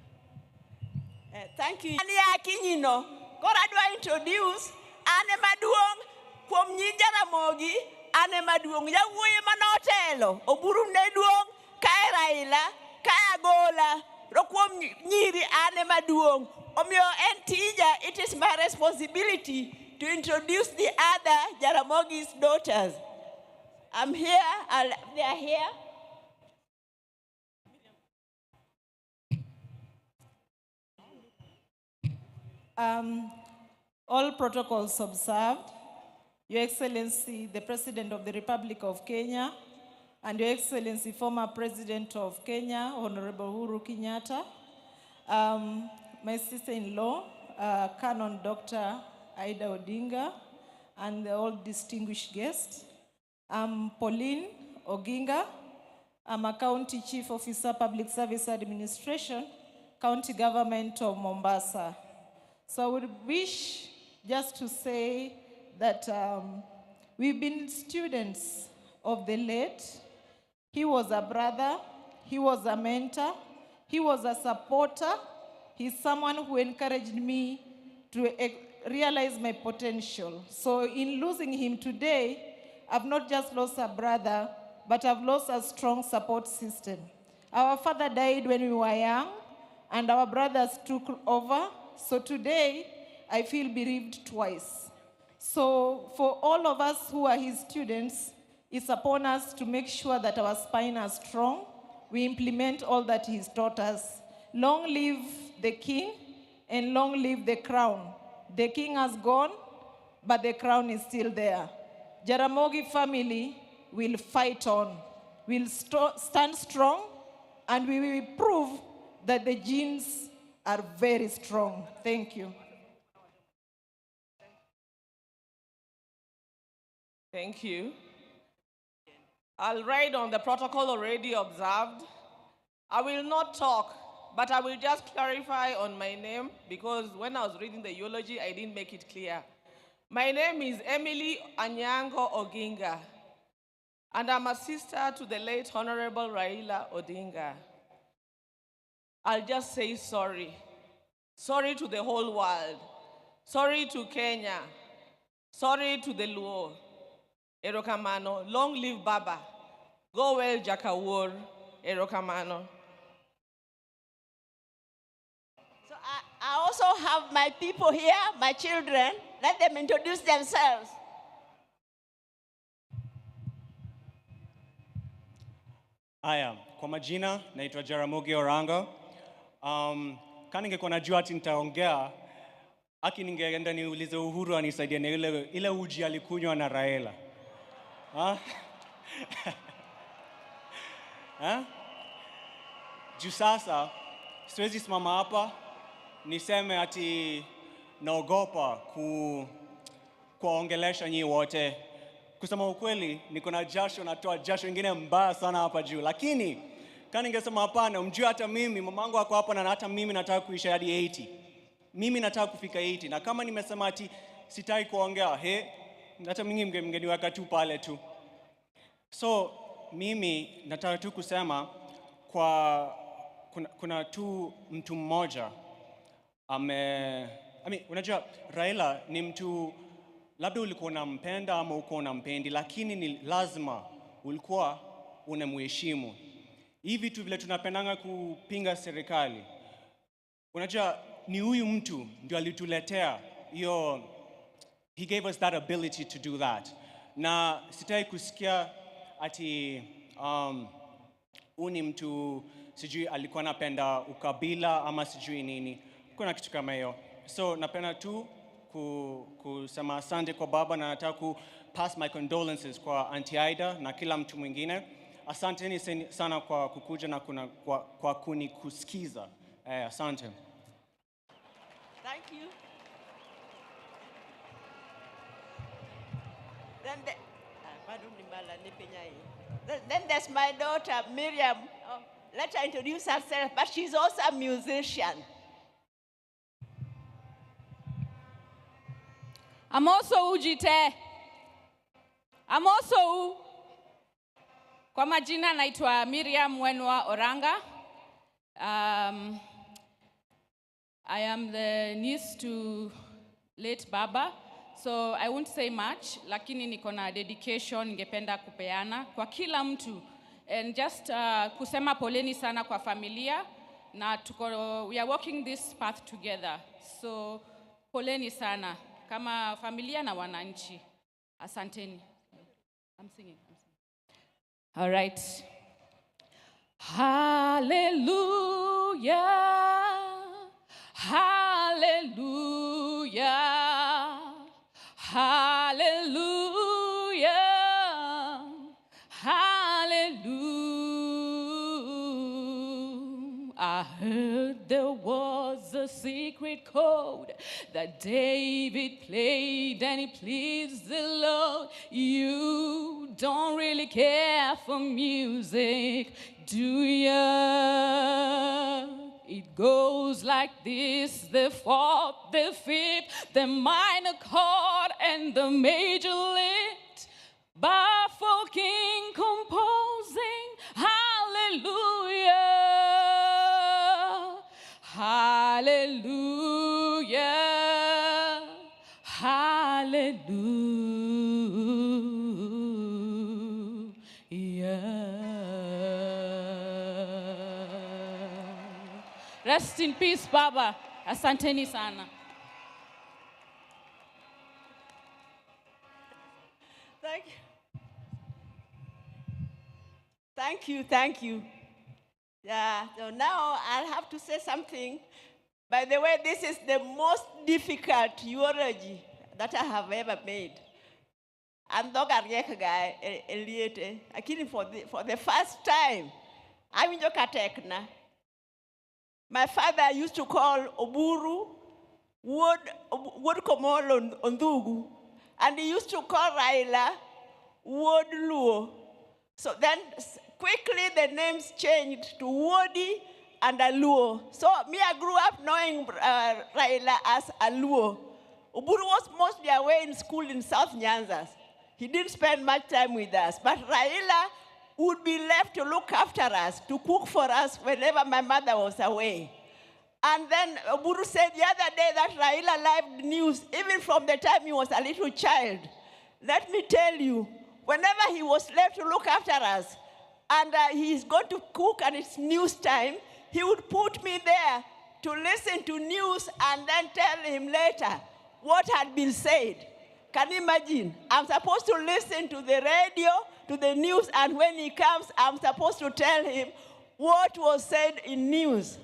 Thank you. Ani Akinyino, kora dwa introduce ane maduong kuom nyi Jaramogi, ane maduong yawuoyi manotelo, oburu ne duong kae Raila, kae Agola, ro kuom nyiri ane maduong. Omiyo en tija, it is my responsibility to introduce the other Jaramogi's daughters. I'm here, they are here. All protocols observed. Your Excellency, the President of the Republic of Kenya, and Your Excellency, former President of Kenya, Honorable Uhuru Kenyatta, my sister-in-law, Canon Dr. Aida Odinga, and all distinguished guests. I'm Pauline Oginga. I'm a County Chief Officer, Public Service Administration, County Government of Mombasa. So I would wish just to say that we've been students of the late. He was a brother, he was a mentor, he was a supporter. He's someone who encouraged me to realize my potential. So in losing him today, I've not just lost a brother, but I've lost a strong support system. Our father died when we were young, and our brothers took over. So today, I feel bereaved twice. So for all of us who are his students, it's upon us to make sure that our spine is strong. We implement all that he's taught us. Long live the king, and long live the crown. The king has gone, but the crown is still there. Jaramogi family will fight on, will stand strong, and we will prove that the genes are very strong. Thank you. Thank you. I'll ride on the protocol already observed. I will not talk, but I will just clarify on my name because when I was reading the eulogy, I didn't make it clear. My name is Emily Anyango Odinga, and I'm a sister to the late Honorable Raila Odinga. I'll just say sorry. Sorry to the whole world. Sorry to Kenya. Sorry to the Luo. Erokamano, long live Baba. Go well, Jakawur. Erokamano. So I also have my people here, my children. Let them introduce themselves. Aya, kwa majina naitwa Jaramogi Orango. Kama ningekuwa najua ati nitaongea, ningeenda niulize Uhuru anisaidie na ile uji alikunywa na Raila. Juu sasa siwezi simama hapa niseme ati naogopa kuongelesha nyinyi wote. Kusema ukweli, niko na jasho, natoa jasho ingine mbaya sana hapa juu. Lakini kama ningesema hapana, mjue hata mimi mamangu ako hapa na hata mimi nataka kuishi hadi 80. Mimi nataka kufika 80, na kama nimesema ati sitaki kuongea, hata mimi mngeniweka tu pale tu. So mimi nataka tu kusema kuna tu mtu mmoja unajua Raila ni mtu labda ulikuwa unampenda ama uko unampendi, lakini ni lazima ulikuwa unamheshimu. Hivi tu vile tunapendanga kupinga serikali. Unajua ni huyu mtu ndio alituletea hiyo, he gave us that ability to do that. Na sitaki kusikia ati ni mtu sijui alikuwa anapenda ukabila ama sijui nini. Kuna kitu kama hiyo. So napenda tu kusema asante kwa baba, na nataka ku pass my condolences kwa Auntie Aida na kila mtu mwingine. Asanteni sana kwa kukuja na kwa kunikusikiza. Asante. Thank you. Then there's my daughter, Miriam. Let her introduce herself, but she's also a musician. I'm also Ujite. I'm also kwa majina naitwa Miriam Wenwa Oranga. I am the niece to late Baba, so I won't say much, lakini niko na dedication ningependa kupeana kwa kila mtu, and just kusema poleni sana kwa familia, na we are walking this path together, so poleni sana kama familia na wananchi. Asanteni. I'm singing. All right. Hallelujah. Hallelujah. Hallelujah. Hallelujah. I heard there was a secret chord that David played and it pleased the Lord. You don't really care for music, do ya? It goes like this: the fourth, the fifth, the minor chord, and the major lift. Baffled king composing, hallelujah. Hallelujah, hallelujah. Rest in peace, Baba. Asanteni sana. Thank you. Thank you, thank you. Yeah, so now I'll have to say something. By the way, this is the most difficult eulogy that I have ever made. I'm not a guy, Eliete. For the first time, awinjo katekna. My father used to call Oburu Wod Komolo Ondhugu, and he used to call Raila Wod Luo. So then quickly the names changed to Wodi and Aluo. So me, I grew up knowing Raila as Aluo. Oburu was mostly away in school in South Nyanza. He didn't spend much time with us, but Raila would be left to look after us, to cook for us whenever my mother was away. And then Oburu said the other day that Raila liked news, even from the time he was a little child. Let me tell you, whenever he was left to look after us, and he's going to cook and it's news time, he would put me there to listen to news and then tell him later what had been said. Can you imagine? I'm supposed to listen to the radio, to the news, and when he comes, I'm supposed to tell him what was said in news.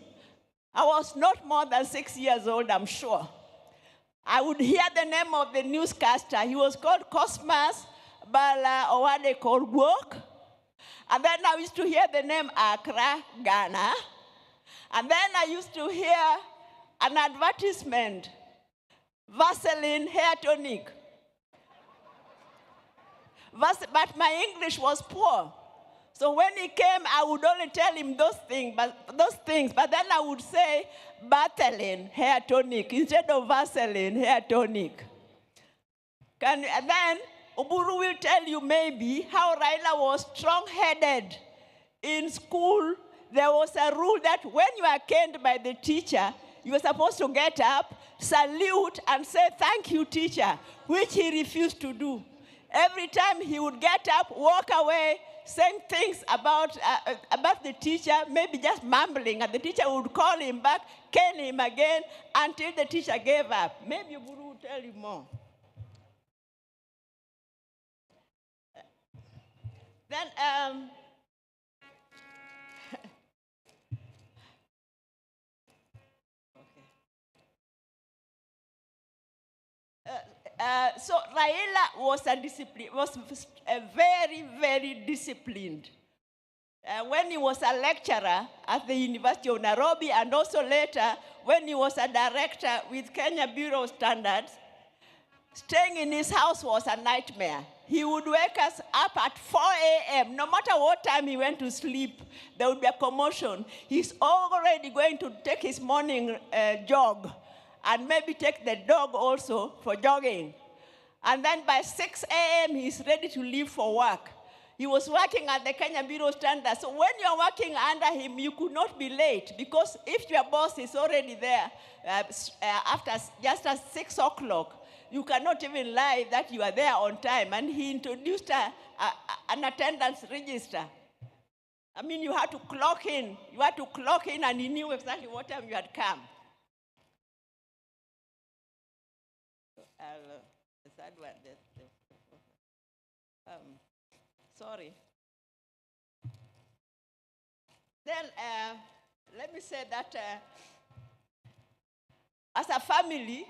I was not more than 6 years old, I'm sure. I would hear the name of the newscaster. He was called Cosmas Bala Owade Korgwok. And then I used to hear the name Accra, Ghana. And then I used to hear an advertisement, Vaseline hair tonic. But my English was poor. So when he came, I would only tell him those things, but then I would say Vaseline hair tonic instead of Vaseline hair tonic. And then Oburu will tell you maybe how Raila was strong-headed. In school, there was a rule that when you are caned by the teacher, you were supposed to get up, salute, and say, "Thank you, teacher," which he refused to do. Every time he would get up, walk away, saying things about the teacher, maybe just mumbling, and the teacher would call him back, cane him again, until the teacher gave up. Maybe Oburu will tell you more. Then, so Raila was very, very disciplined. When he was a lecturer at the University of Nairobi, and also later when he was a director with Kenya Bureau of Standards, staying in his house was a nightmare. He would wake us up at 4 a.m. No matter what time he went to sleep, there would be a commotion. He's already going to take his morning jog, and maybe take the dog also for jogging. And then by 6 a.m., he's ready to leave for work. He was working at the Kenya Bureau of Standards. So when you're working under him, you could not be late, because if your boss is already there just at 6 o'clock, you cannot even lie that you are there on time. And he introduced an attendance register. I mean, you had to clock in. You had to clock in, and he knew exactly what time you had come. Sorry. Then let me say that as a family,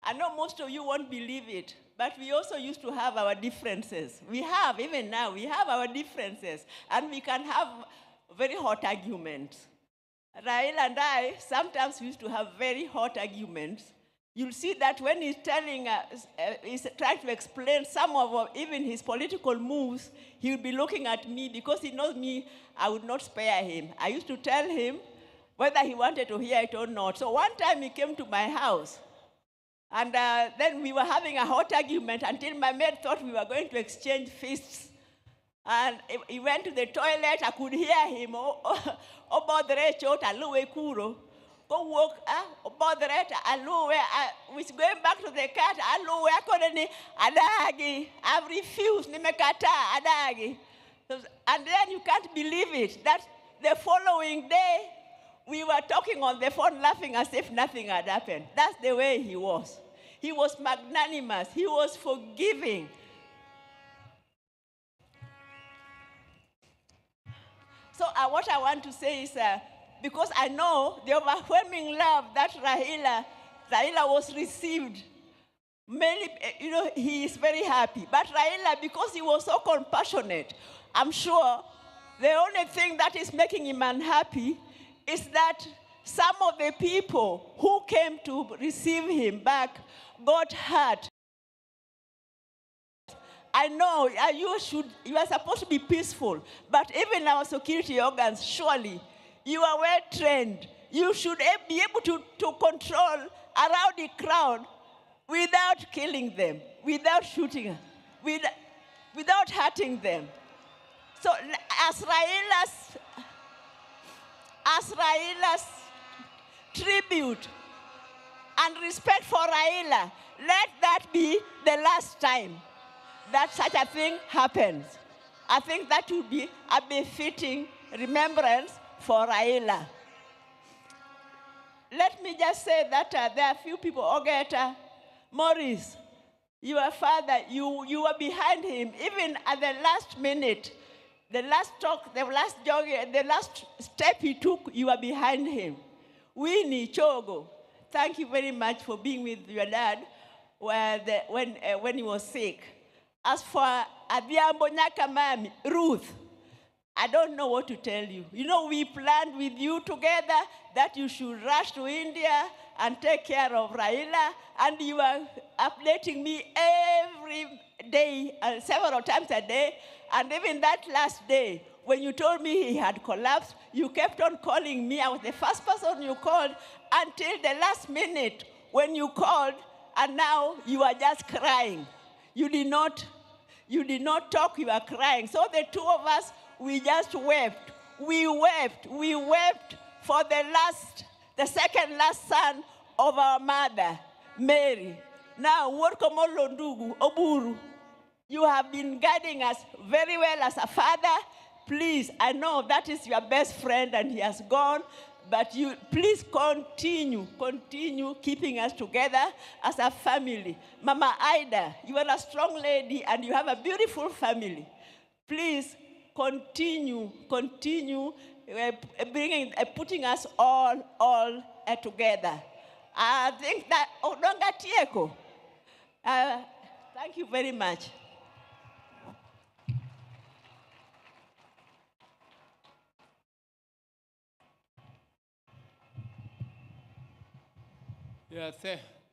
I know most of you won't believe it, but we also used to have our differences. We have, even now, we have our differences, and we can have very hot arguments. Raila and I sometimes used to have very hot arguments. You'll see that when he's he's trying to explain some of even his political moves, he'll be looking at me, because he knows me, I would not spare him. I used to tell him whether he wanted to hear it or not. So one time he came to my house, and then we were having a hot argument until my maid thought we were going to exchange fists. And he went to the toilet. I could hear him, go walk, which going back to the cat, adagi, I've refused, adagi. And then you can't believe it, that the following day, we were talking on the phone, laughing as if nothing had happened. That's the way he was. He was magnanimous. He was forgiving. So what I want to say is, because I know the overwhelming love that Raila was received, many, he is very happy. But Raila, because he was so compassionate, I'm sure The only thing that is making him unhappy is that some of the people who came to receive him back got hurt. I know you are supposed to be peaceful, but even our security organs, surely, you are well trained. You should be able to control a rowdy crowd without killing them, without shooting, without hurting them. So as Raila's tribute and respect for Raila, let that be the last time that such a thing happens. I think that would be a befitting remembrance for Raila. Let me just say that there are a few people. Ogeta, Morris, your father, you were behind him, even at the last minute. The last talk, the last jog, the last step he took, you were behind him. Winnie Chogo, thank you very much for being with your dad when he was sick. As for Adhiambo Nyakamami, Ruth, I don't know what to tell you. You know, we planned with you together that you should rush to India and take care of Raila, and you are updating me every day, several times a day, and even that last day, when you told me he had collapsed, you kept on calling me. I was the first person you called until the last minute when you called, and now you are just crying. You did not talk, you are crying. So the two of us, we just wept. We wept for the second last son of our mother, Mary. Now, Workomolondugu, Oburu, you have been guiding us very well as a father. Please, I know that is your best friend and he has gone, but you please continue keeping us together as a family. Mama Ida, you are a strong lady and you have a beautiful family. Please continue putting us all together. I think that Odonga Tieko. Thank you very much. Yeah,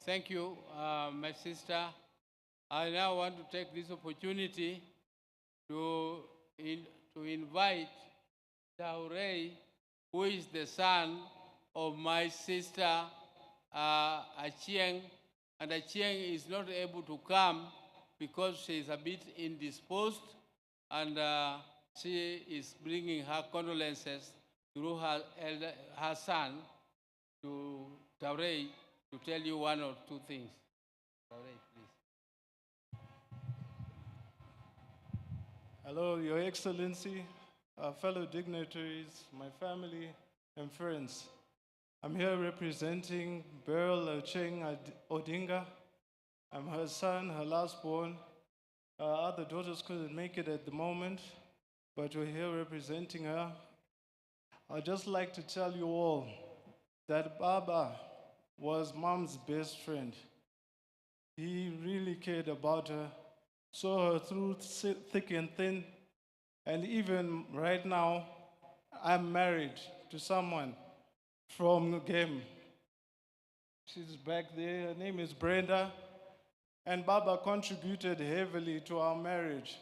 thank you, my sister. I now want to take this opportunity to invite Taurei, who is the son of my sister Achieng, and Achieng is not able to come because she is a bit indisposed, and she is bringing her condolences through her son to Taurei to tell you one or two things. Taurei, please. Hello, Your Excellency, fellow dignitaries, my family and friends. I'm here representing Beryl Ocheng Odinga. I'm her son, her last born. Other daughters couldn't make it at the moment, but we're here representing her. I'd just like to tell you all that Baba was Mom's best friend. He really cared about her, saw her through thick and thin, and even right now, I'm married to someone from Game. She's back there, her name is Brenda, and Baba contributed heavily to our marriage.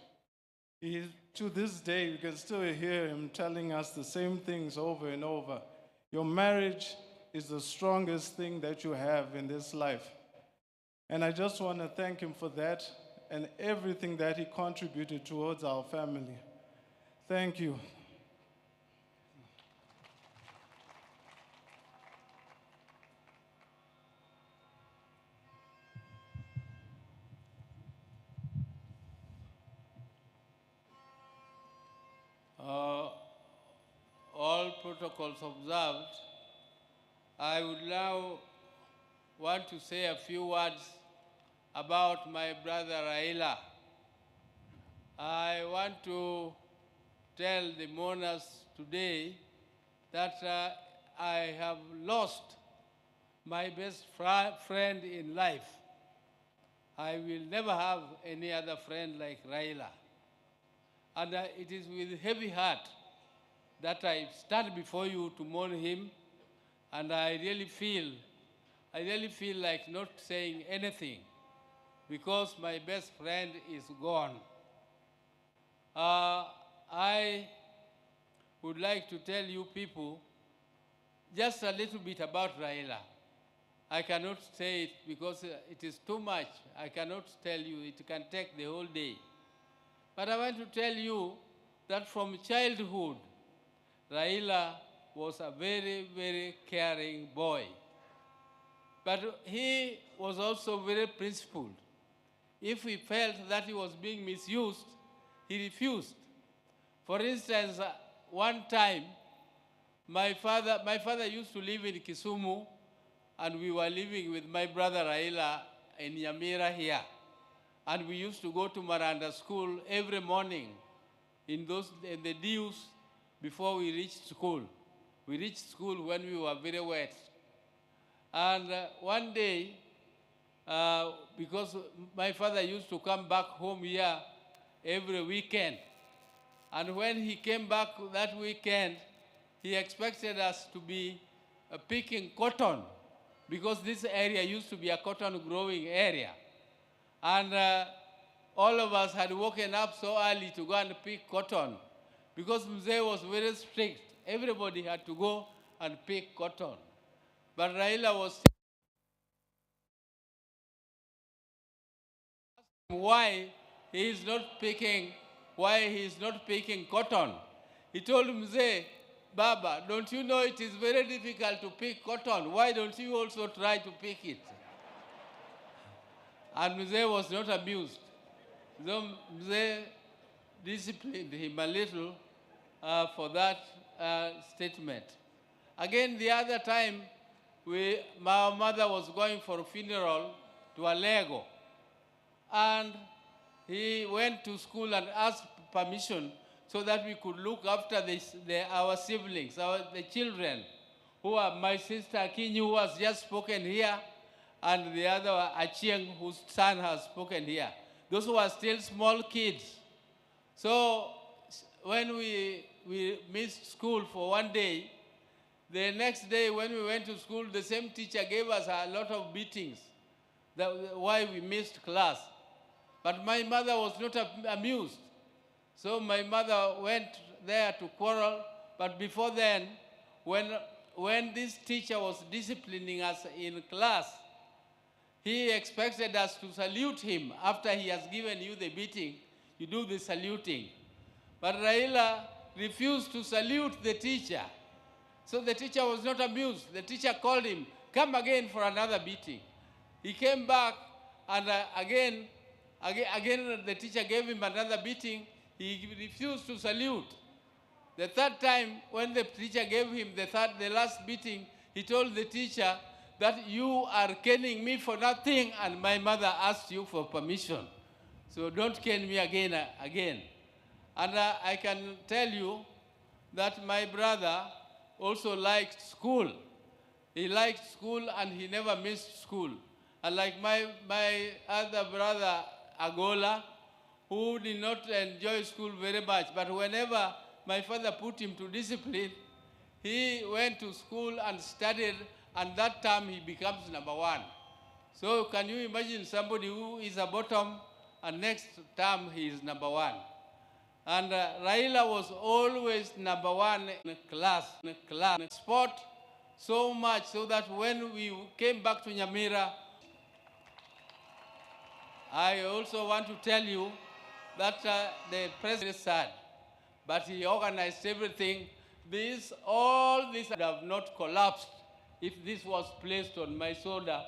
To this day, you can still hear him telling us the same things over and over. Your marriage is the strongest thing that you have in this life. And I just want to thank him for that and everything that he contributed towards our family. Thank you. All protocols observed, I would now want to say a few words about my brother Raila. I want to tell the mourners today that I have lost my best friend in life. I will never have any other friend like Raila. And it is with heavy heart that I stand before you to mourn him, and I really feel like not saying anything because my best friend is gone. I would like to tell you people just a little bit about Raila. I cannot say it because it is too much. I cannot tell you. It can take the whole day. But I want to tell you that from childhood, Raila was a very, very caring boy. But he was also very principled. If he felt that he was being misused, he refused. For instance, one time, my father used to live in Kisumu, and we were living with my brother Raila in Nyamira here. And we used to go to Maranda school every morning in the dews before we reached school. We reached school when we were very wet. And one day, because my father used to come back home here every weekend, and when he came back that weekend, he expected us to be picking cotton, because this area used to be a cotton growing area. And all of us had woken up so early to go and pick cotton, because Mzee was very strict. Everybody had to go and pick cotton. But Raila was why he is not picking cotton. He told Mzee, Baba, don't you know it is very difficult to pick cotton? Why don't you also try to pick it? And Mzee was not amused. So Mzee disciplined him a little for that statement. Again, the other time, my mother was going for a funeral to Alego. And he went to school and asked permission so that we could look after our siblings, the children, who are my sister Akinyi, who has just spoken here, and the other Achieng, whose son has spoken here. Those who are still small kids. So when we missed school for one day, the next day when we went to school, the same teacher gave us a lot of beatings, why we missed class. But my mother was not amused. So my mother went there to quarrel. But before then, when this teacher was disciplining us in class, he expected us to salute him. After he has given you the beating, you do the saluting. But Raila refused to salute the teacher. So the teacher was not amused. The teacher called him, come again for another beating. He came back, and again, the teacher gave him another beating. He refused to salute. The third time, when the teacher gave him the last beating, he told the teacher that you are caning me for nothing, and my mother asked you for permission. So don't cane me again. And I can tell you that my brother also liked school. He liked school, and he never missed school. And like my other brother, Agola, who did not enjoy school very much, but whenever my father put him to discipline, he went to school and studied, and that time he becomes number one. So can you imagine somebody who is a bottom, and next term he is number one? And Raila was always number one in class, sport, so much so that when we came back to Nyamira, I also want to tell you that the president is sad, but he organized everything. All this would have not collapsed if this was placed on my shoulder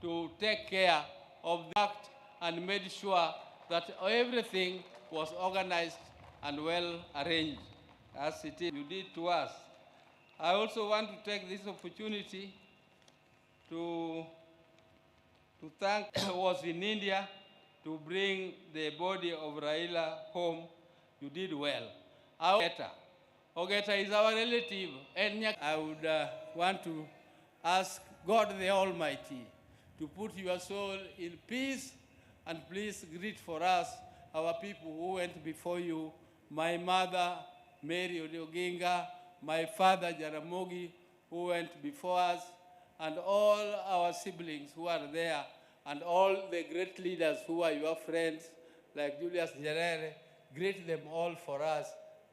to take care of the act and made sure that everything was organized and well arranged, as it is you did to us. I also want to take this opportunity to thank was in India to bring the body of Raila home. You did well. Ogeta is our relative. And I would want to ask God the Almighty to put your soul in peace, and please greet for us our people who went before you, my mother, Mary Odinga, my father Jaramogi, who went before us, and all our siblings who are there, and all the great leaders who are your friends, like Julius Nyerere. Greet them all for us.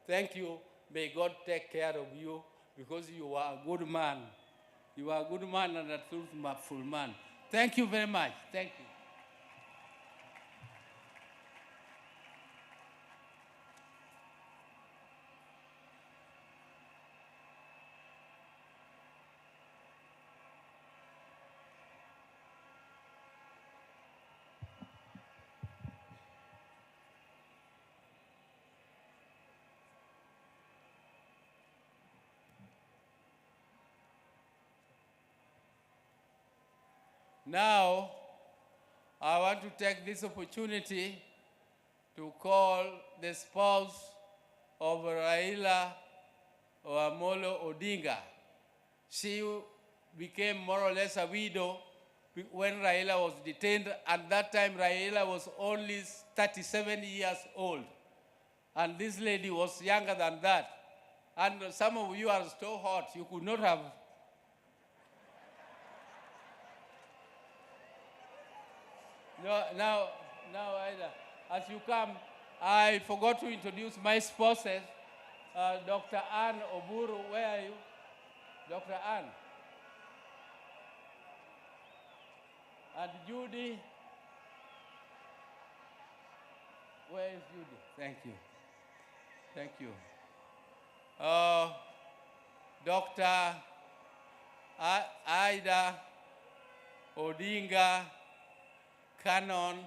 Thank you. May God take care of you, because you are a good man. You are a good man and a truthful man. Thank you very much. Thank you. Now, I want to take this opportunity to call the spouse of Raila Amollo Odinga. She became more or less a widow when Raila was detained. At that time, Raila was only 37 years old. And this lady was younger than that. And some of you are so hot, you could not have. Now, Aida, as you come, I forgot to introduce my spouses. Dr. Ann Oburu, where are you? Dr. Ann. And Judy. Where is Judy? Thank you. Thank you. Dr. Aida Odinga, canon,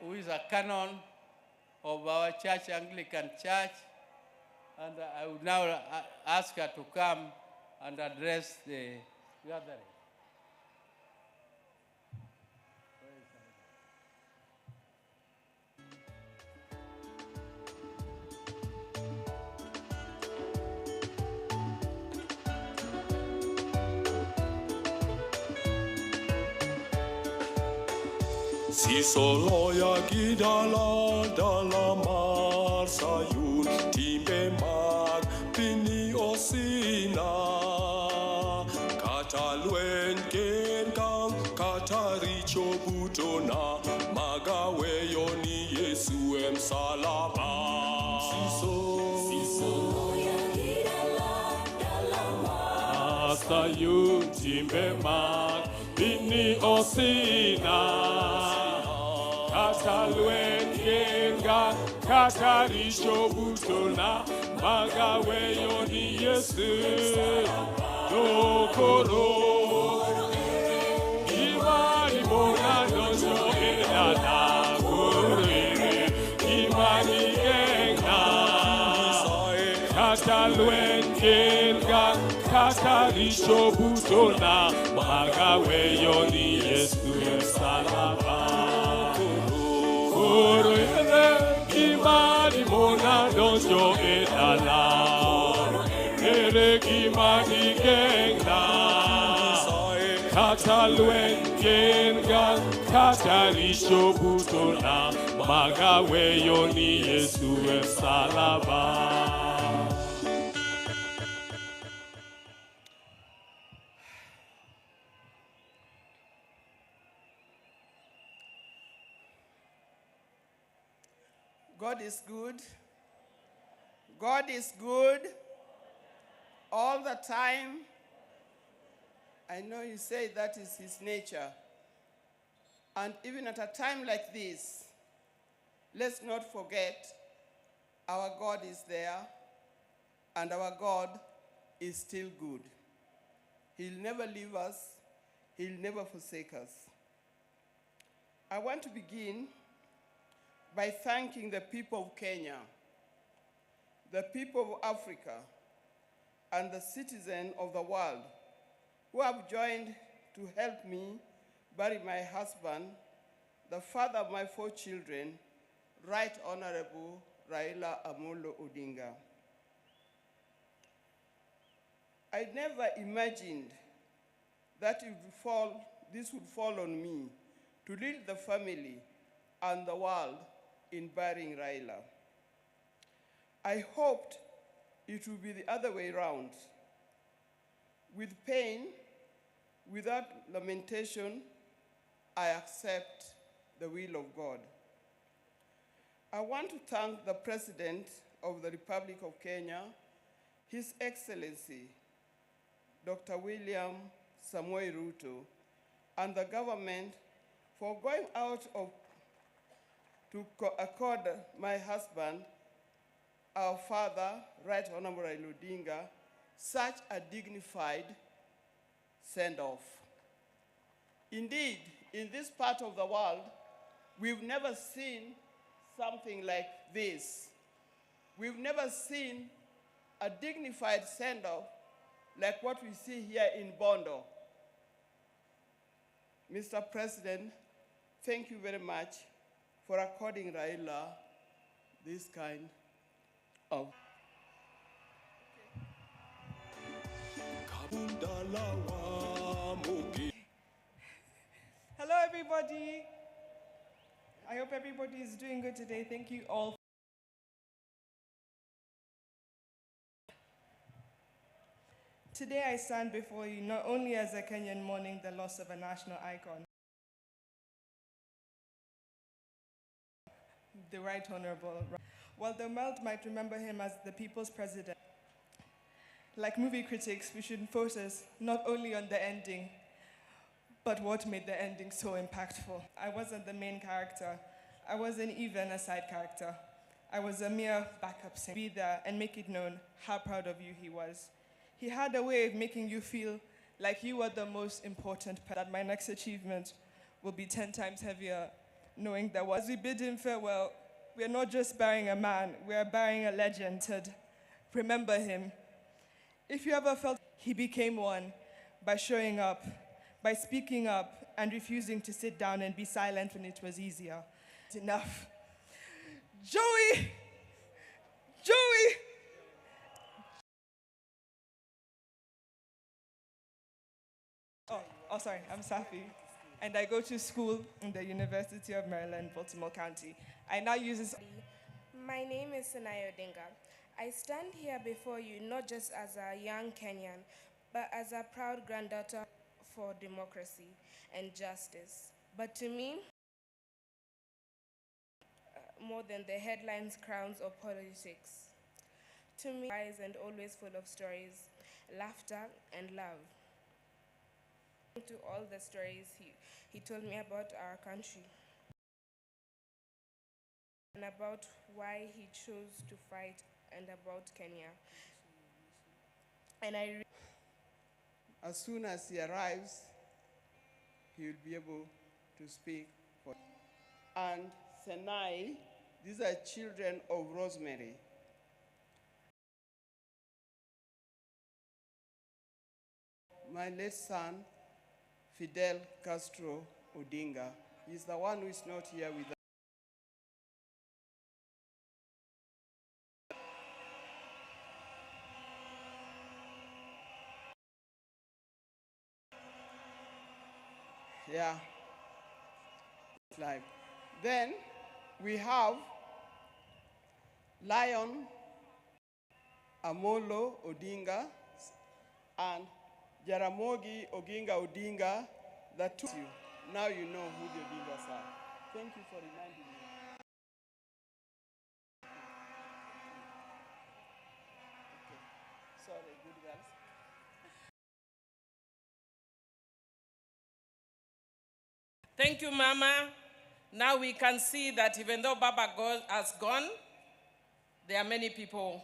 who is a canon of our church, Anglican Church. And I would now ask her to come and address the gathering. Si solo ya gidala dala mar sayun timbe mag pini osina kata luen kenkang kata richo butona magawe yoni Yesu salaba. Si solo ya gidala dala mar sayun timbe mag pini osina kata luen kenga kata risho butona magawe yoni Yesu dokoro imani mona dojo edana kurere imani kenga kata luen kenga kata risho butona magawe yoni Yesu salaba. Koro ere kimani mona dojo edala ere kimani kenga kata luen kenga kata risho butona magawe yoni Yesu salaba. God is good. God is good all the time. I know you say that is his nature. And even at a time like this, let's not forget our God is there and our God is still good. He'll never leave us. He'll never forsake us. I want to begin by thanking the people of Kenya, the people of Africa, and the citizens of the world who have joined to help me bury my husband, the father of my 4 children, Right Honorable Raila Amollo Odinga. I never imagined that this would fall on me to lead the family and the world in burying Raila. I hoped it will be the other way around. With pain, without lamentation, I accept the will of God. I want to thank the President of the Republic of Kenya, His Excellency, Dr. William Samoei Ruto, and the government for going out to accord my husband, our father, Right Honorable Raila Odinga, such a dignified send-off. Indeed, in this part of the world, we've never seen something like this. We've never seen a dignified send-off like what we see here in Bondo. Mr. President, thank you very much for according Raila this kind of. Hello, everybody. I hope everybody is doing good today. Thank you all. Today I stand before you not only as a Kenyan mourning the loss of a national icon, the Right Honorable. While the world might remember him as the people's president, like movie critics, we should focus not only on the ending, but what made the ending so impactful. I wasn't the main character. I wasn't even a side character. I was a mere backup singer. Be there and make it known how proud of you he was. He had a way of making you feel like you were the most important part. That my next achievement will be 10 times heavier, knowing that as we bid him farewell, we are not just burying a man, we are burying a legend. Remember him. If you ever felt he became one by showing up, by speaking up and refusing to sit down and be silent when it was easier. It's enough. Joey! Joey! Oh, sorry, I'm Safi. And I go to school in the University of Maryland, Baltimore County. I now use this. My name is Raila Odinga. I stand here before you not just as a young Kenyan, but as a proud granddaughter for democracy and justice. But to me, more than the headlines, crowns, or politics. To me, wise and always full of stories, laughter, and love. To all the stories he told me about our country and about why he chose to fight and about Kenya. And as soon as he arrives, he will be able to speak for. And Senai, these are children of Rosemary. My late son, Fidel Castro Odinga, is the one who is not here with us. Yeah, live. Then we have Raila Amollo Odinga and Jaramogi Oginga Odinga, the two. Now you know who the Odingas are. Thank you for reminding me. Okay. Sorry, good girls. Thank you, Mama. Now we can see that even though Baba has gone, there are many people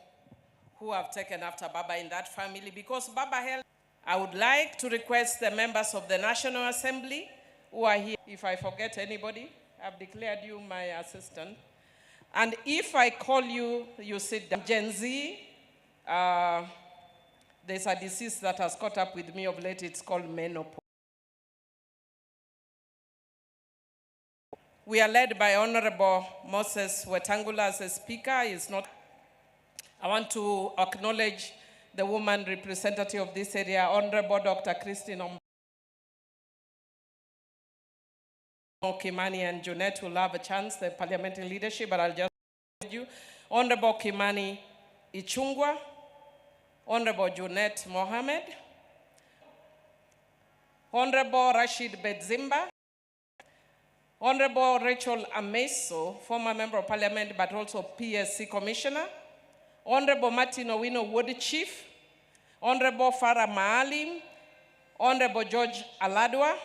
who have taken after Baba in that family because Baba held. I would like to request the members of the National Assembly who are here. If I forget anybody, I've declared you my assistant. And if I call you, you sit down. Gen Z, there's a disease that has caught up with me of late. It's called menopause. We are led by Honorable Moses Wetangula as a speaker. I want to acknowledge the woman representative of this area, Honorable Dr. Christine Kimani and Jonette will have a chance, the parliamentary leadership, but I'll just you. Honorable Kimani Ichung'wah, Honorable Junet Mohammed, Honorable Rashid Bedzimba, Honorable Rachel Ameso, former Member of Parliament but also PSC Commissioner, Honorable Martin Owino Wood Chief, Honorable Farah Maalim, Honorable George Aladwa,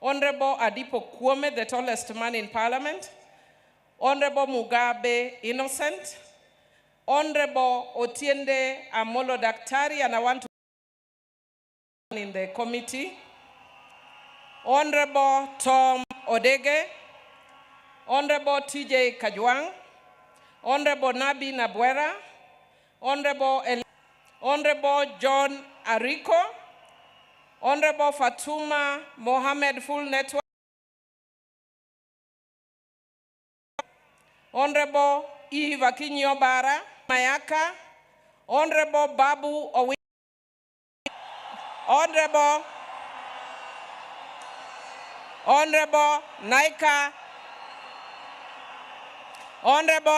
Honorable Adipo Kwame, the tallest man in Parliament, Honorable Mugabe Innocent, Honorable Otiende Amolo Daktari, and I want to in the committee, Honorable Tom Odege, Honorable TJ Kajwang, Honorable Nabi Nabwera, Honorable John Ariko, Honorable Fatuma Mohammed Full Network, Honorable Eve Akinyo Bara Mayaka, Honorable Babu Owi, Honorable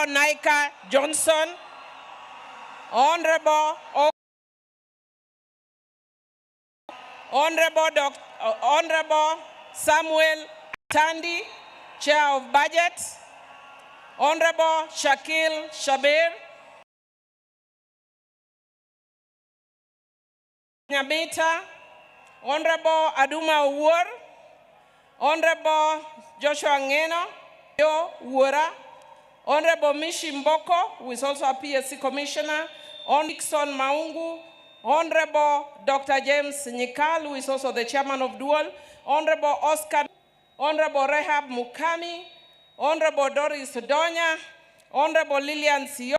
Naika Johnson, Honorable Samuel Tandi, Chair of Budget, Honorable Shakil Shabir, Nyabita, Honorable Aduma Uwar, Honorable Joshua Ngeno, Yo Wura, Honorable Mishi Mboko, who is also a PSC Commissioner, Nixon Maungu, Honorable Dr. James Nyikal, who is also the Chairman of Dual, Honorable Oscar, Honorable Rehab Mukami, Honorable Doris Donya, Honorable Lillian Sio,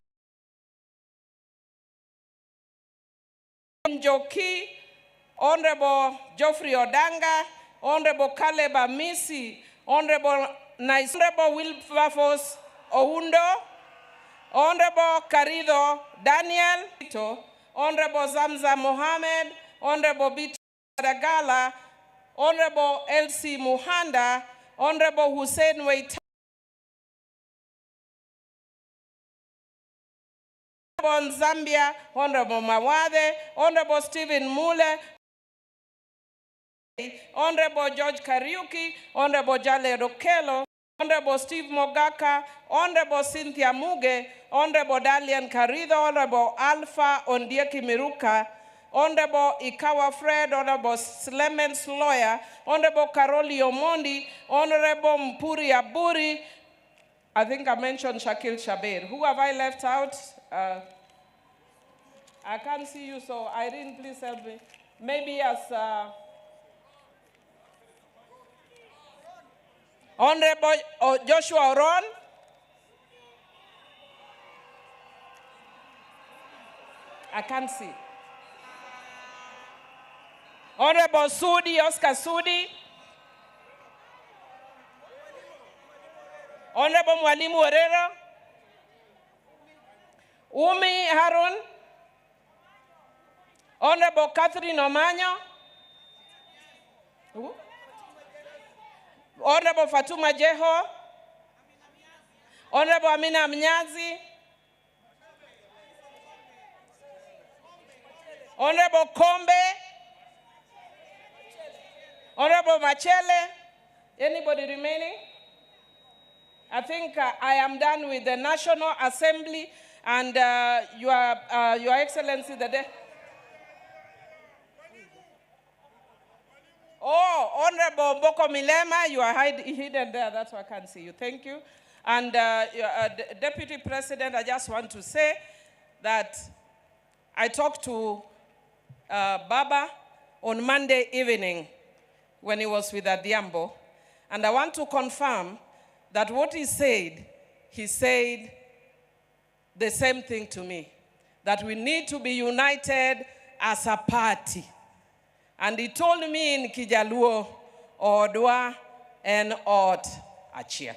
Njoki, Honorable Geoffrey Odanga, Honorable Caleb Amisi, Honorable Nice, Honorable Wilberforce Oundo, Honorable Carido Daniel, Honorable Zamza Mohammed, Honorable Bit Dagala, Honorable Elsie Muhanda, Honorable Hussein Waita, Honorable Zambia, Honorable Mawade, Honorable Stephen Mule, Honorable George Kariuki, Honorable Jale Rokelo, Honorable Steve Mogaka, Honorable Cynthia Muge, Honorable Dalian Karido, Honorable Alpha Ondieki Miruka, Honorable Ikawa Fred, Honorable Clemens Lawyer, Honorable Karoli Omondi, Honorable Mpuri Aburi. I think I mentioned Shakil Shabir. Who have I left out? I can't see you, so Irene, please help me. Maybe as Honorable Joshua Oron, I can't see. Honorable Sudi, Oscar Sudi, Honorable Mwalimu Herrera, Umi Harun, Honorable Catherine Omanyo, Honorable Fatuma Jeho, Honorable Amina Mnyazi, Honorable Kombe, Honorable Machele. Anybody remaining? I think I am done with the National Assembly and Your Excellency the day. Oh, Honorable Boko Milema, you are hidden there. That's why I can't see you. Thank you. And Deputy President, I just want to say that I talked to Baba on Monday evening when he was with Adiambo. And I want to confirm that what he said the same thing to me, that we need to be united as a party. And he told me in Kijaluo, Odwa, and Ot Achia.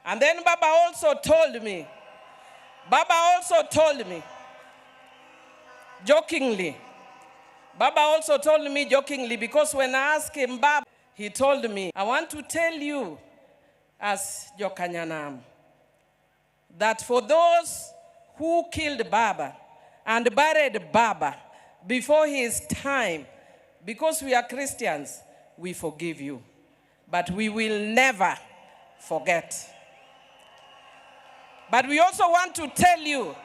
And then Baba also told me, jokingly, because when I asked him, Baba, he told me, I want to tell you, as Jokanyanam, that for those who killed Baba, and buried Baba before his time, because we are Christians, we forgive you. But we will never forget. But we also want to tell you,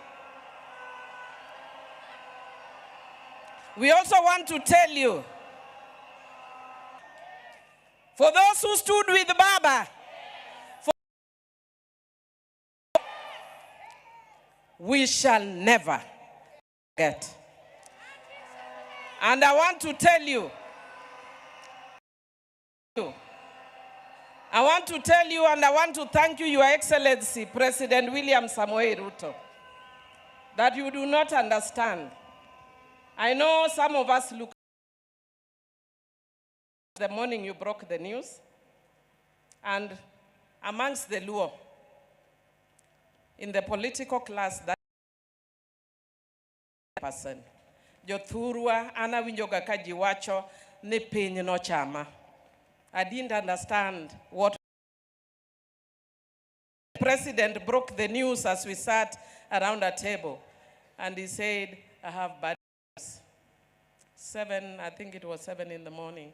for those who stood with Baba, we shall never forget. And I want to tell you, and I want to thank you, Your Excellency, President William Samoei Ruto, that you do not understand. I know some of us look the morning you broke the news, and amongst the Luo, in the political class, that person, Jothurwa, ana winjoga kajiwacho, ni piny no chama. I didn't understand what the president broke the news as we sat around a table, and he said, I have bad news. I think it was 7 in the morning.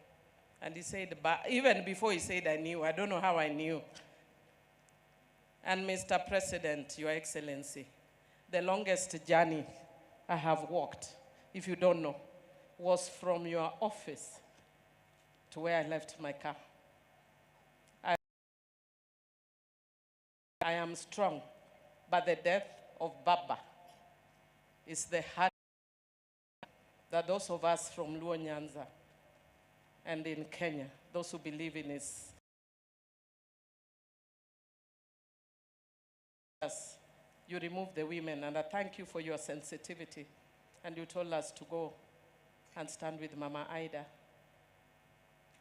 And he said, even before he said I knew, I don't know how I knew. And Mr. President, Your Excellency, the longest journey I have walked, if you don't know, was from your office to where I left my car. I am strong, but the death of Baba is the hard that those of us from Luo Nyanza and in Kenya, those who believe in his, you removed the women, and I thank you for your sensitivity. And you told us to go and stand with Mama Ida.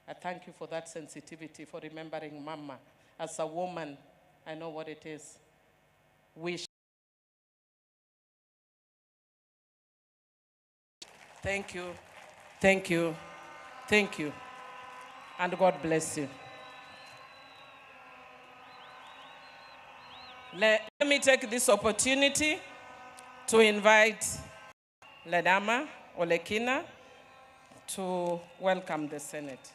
I thank you for that sensitivity, for remembering Mama. As a woman, I know what it is. Thank you, thank you, thank you, and God bless you. Let me take this opportunity to invite Ledama Olekina to welcome the Senate.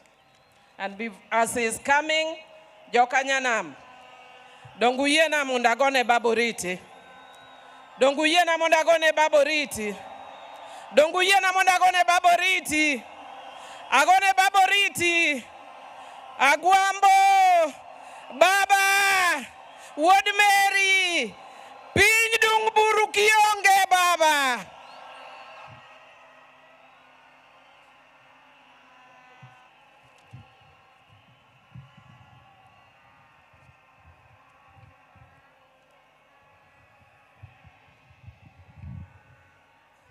And as he is coming, Jokanyanam, Donguyena mundagone baboriti, Donguyena mundagone baboriti, Donguyena mundagone baboriti, Agone baboriti, Aguambo, Baba, Wod Mary, Piny dung buru kionge Baba.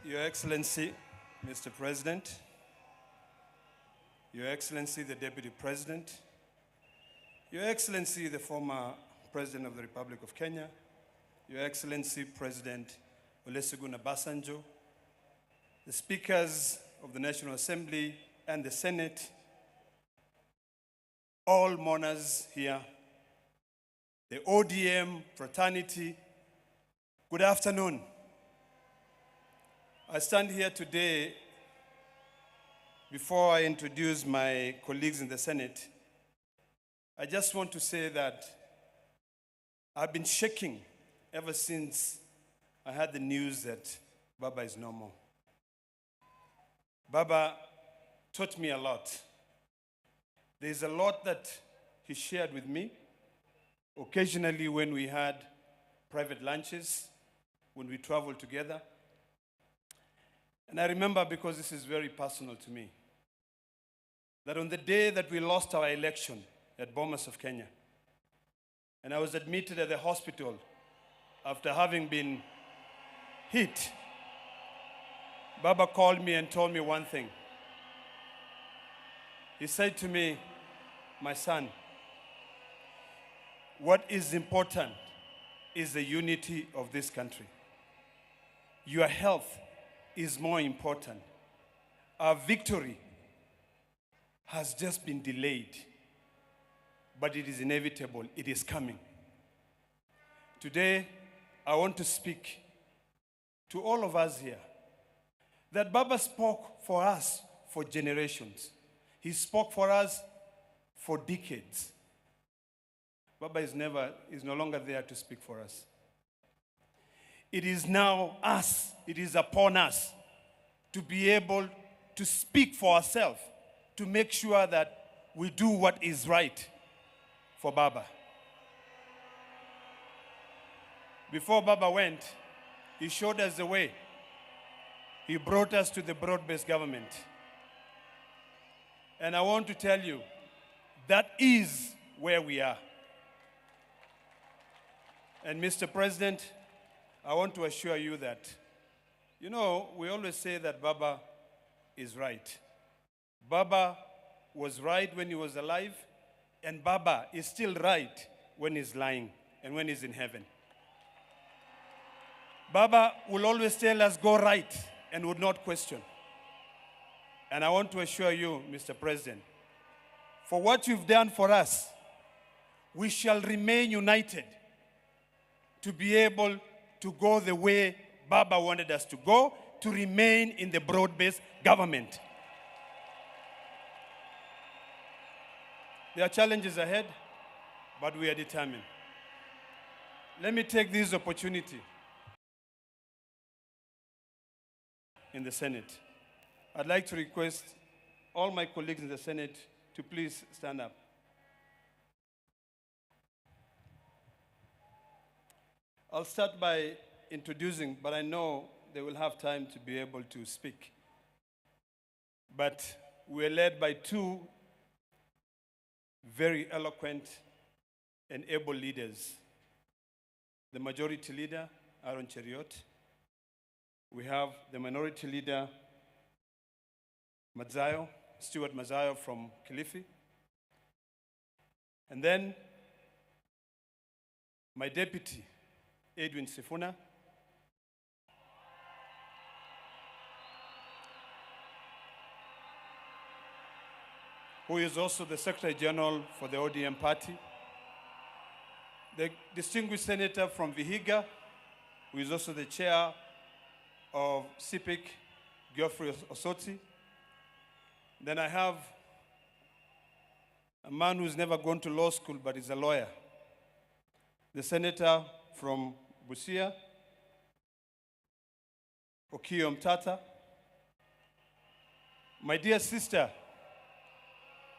Your Excellency, Mr. President, Your Excellency, the Deputy President, Your Excellency, the former President of the Republic of Kenya, Your Excellency, President Olusegun Obasanjo, the Speakers of the National Assembly and the Senate, all mourners here, the ODM fraternity, good afternoon. I stand here today, before I introduce my colleagues in the Senate, I just want to say that I've been shaking ever since I had the news that Baba is no more. Baba taught me a lot. There's a lot that he shared with me. Occasionally when we had private lunches, when we traveled together. And I remember, because this is very personal to me, that on the day that we lost our election at Bomas of Kenya, and I was admitted at the hospital after having been hit, Baba called me and told me one thing. He said to me, my son, what is important is the unity of this country. Your health is more important. Our victory has just been delayed, but it is inevitable. It is coming. Today, I want to speak to all of us here that Baba spoke for us for generations. He spoke for us for decades. Baba is no longer there to speak for us. It is now us, it is upon us to be able to speak for ourselves, to make sure that we do what is right for Baba. Before Baba went, he showed us the way. He brought us to the broad-based government. And I want to tell you, that is where we are. And Mr. President, I want to assure you that, you know, we always say that Baba is right. Baba was right when he was alive, and Baba is still right when he's lying and when he's in heaven. Baba will always tell us, go right, and would not question. And I want to assure you, Mr. President, for what you've done for us, we shall remain united to be able to go the way Baba wanted us to go, to remain in the broad-based government. There are challenges ahead, but we are determined. Let me take this opportunity in the Senate. I'd like to request all my colleagues in the Senate to please stand up. I'll start by introducing, but I know they will have time to be able to speak. But we're led by two very eloquent and able leaders. The majority leader, Aaron Cheriot. We have the minority leader, Stuart Mazayo from Kilifi. And then my deputy, Edwin Sifuna. Who is also the Secretary General for the ODM party. The distinguished senator from Vihiga, who is also the chair of CPIC, Geoffrey Osoti. Then I have a man who's never gone to law school, but is a lawyer. The senator from Busia, Okiyo Mtata. My dear sister,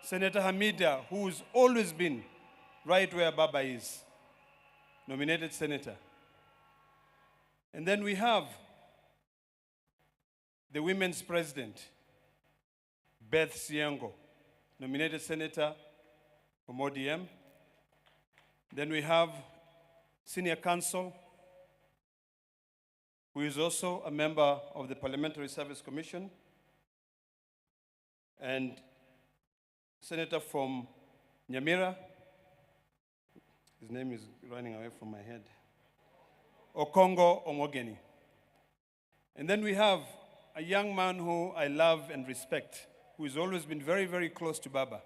Senator Hamida, who's always been right where Baba is, nominated senator. And then we have the women's president, Beth Siango, nominated senator from ODM. Then we have senior counsel, who is also a member of the Parliamentary Service Commission, and senator from Nyamira. His name is running away from my head. Okongo Omogeni. And then we have a young man who I love and respect, who has always been very, very close to Baba,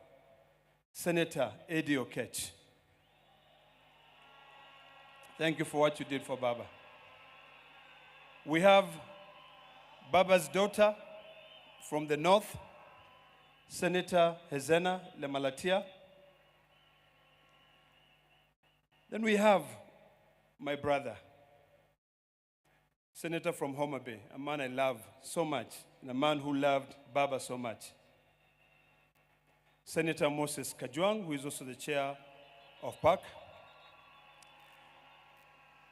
Senator Eddie Okech. Thank you for what you did for Baba. We have Baba's daughter from the north, Senator Hezena Lemalatia. Then we have my brother, Senator from Homa Bay, a man I love so much, and a man who loved Baba so much. Senator Moses Kajwang, who is also the chair of PAC.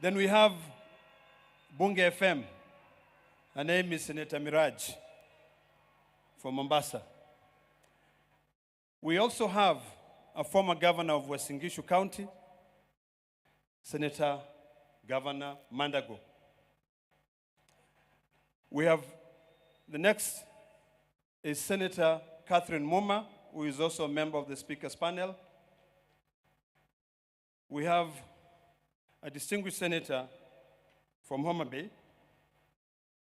Then we have Bunge FM. Her name is Senator Miraj from Mombasa. We also have a former governor of Uasin Gishu County, Senator Governor Mandago. We have, the next is Senator Catherine Muma, who is also a member of the Speaker's panel. We have a distinguished senator from Homa Bay,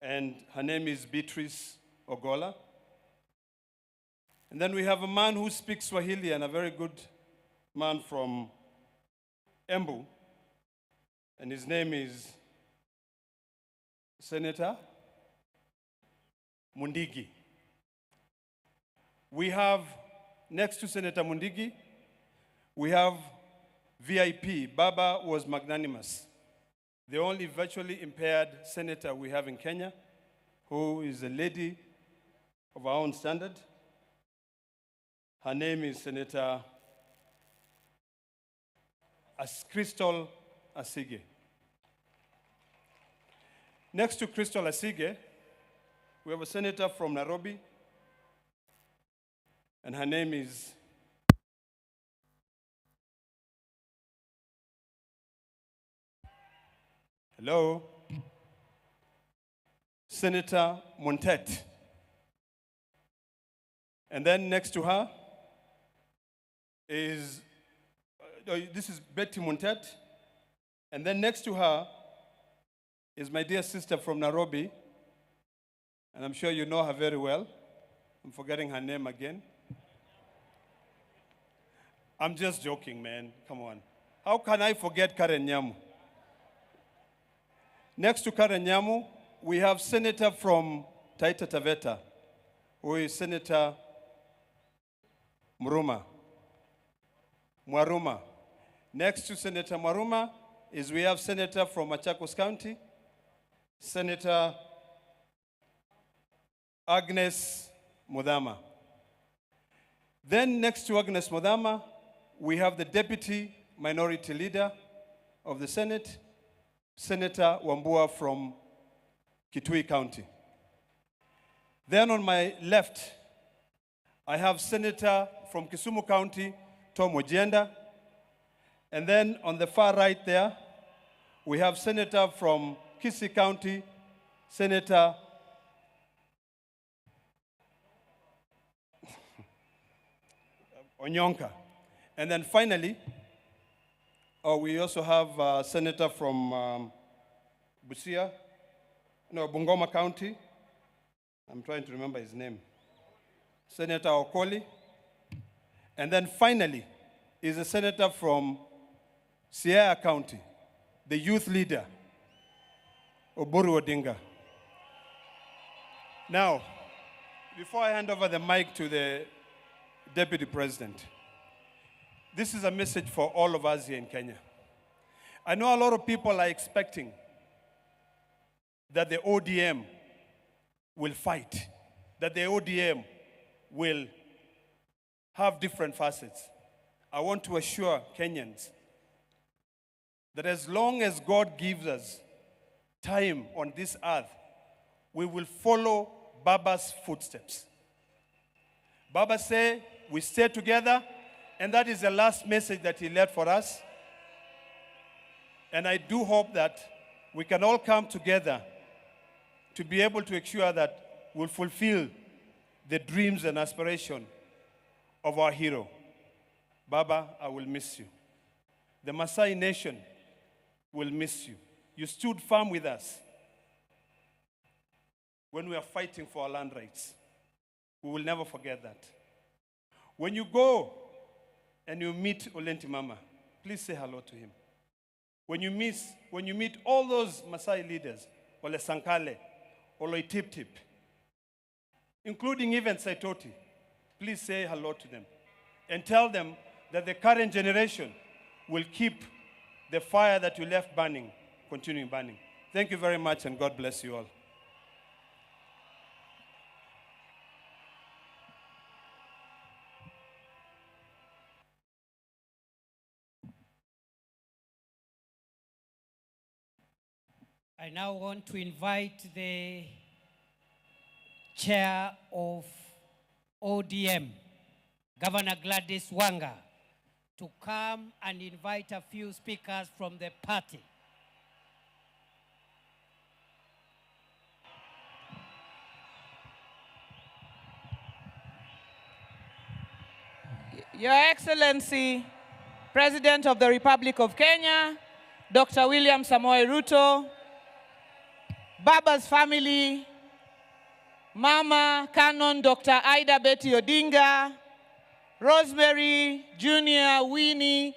and her name is Beatrice Ogola. And then we have a man who speaks Swahili, and a very good man from Embu, and his name is Senator Mundigi. We have, next to Senator Mundigi, we have VIP. Baba was magnanimous. The only virtually impaired senator we have in Kenya, who is a lady of our own standard. Her name is Senator Crystal Asige. Next to Crystal Asige, we have a senator from Nairobi, and her name is Senator Montet. And then next to her is, this is Betty Montet. And then next to her is my dear sister from Nairobi. And I'm sure you know her very well. I'm forgetting her name again. I'm just joking, man. Come on. How can I forget Karen Nyamu? Next to Karen Nyamu, we have Senator from Taita Taveta, who is Senator Mwaruma. Next to Senator Mwaruma is we have Senator from Machakos County, Senator Agnes Mudhama. Then next to Agnes Mudhama, we have the Deputy Minority Leader of the Senate, Senator Wambua from Kitui County. Then on my left, I have Senator from Kisumu County, Tom Ojienda. And then on the far right there, we have Senator from Kisii County, Senator Onyonka. And then finally, we also have a senator from Bungoma County. I'm trying to remember his name. Senator Okoli. And then finally is a senator from Sierra County, the youth leader, Raila Odinga. Now, before I hand over the mic to the Deputy President, this is a message for all of us here in Kenya. I know a lot of people are expecting that the ODM will fight, that the ODM will have different facets. I want to assure Kenyans that as long as God gives us time on this earth, we will follow Baba's footsteps. Baba said, we stay together, and that is the last message that he left for us. And I do hope that we can all come together to be able to ensure that we'll fulfill the dreams and aspirations of our hero. Baba, I will miss you. The Maasai nation will miss you. You stood firm with us when we are fighting for our land rights. We will never forget that. When you go and you meet Olenti Mama, please say hello to him. When you meet all those Maasai leaders, Ole Sankale, Ole Tip Tip, including even Saitoti, please say hello to them and tell them that the current generation will keep the fire that you left burning, continuing burning. Thank you very much, and God bless you all. I now want to invite the chair of ODM, Governor Gladys Wanga, to come and invite a few speakers from the party. Your Excellency, President of the Republic of Kenya, Dr. William Samoei Ruto, Baba's family, Mama Canon Dr. Ida Betty Odinga, Rosemary, Junior, Winnie,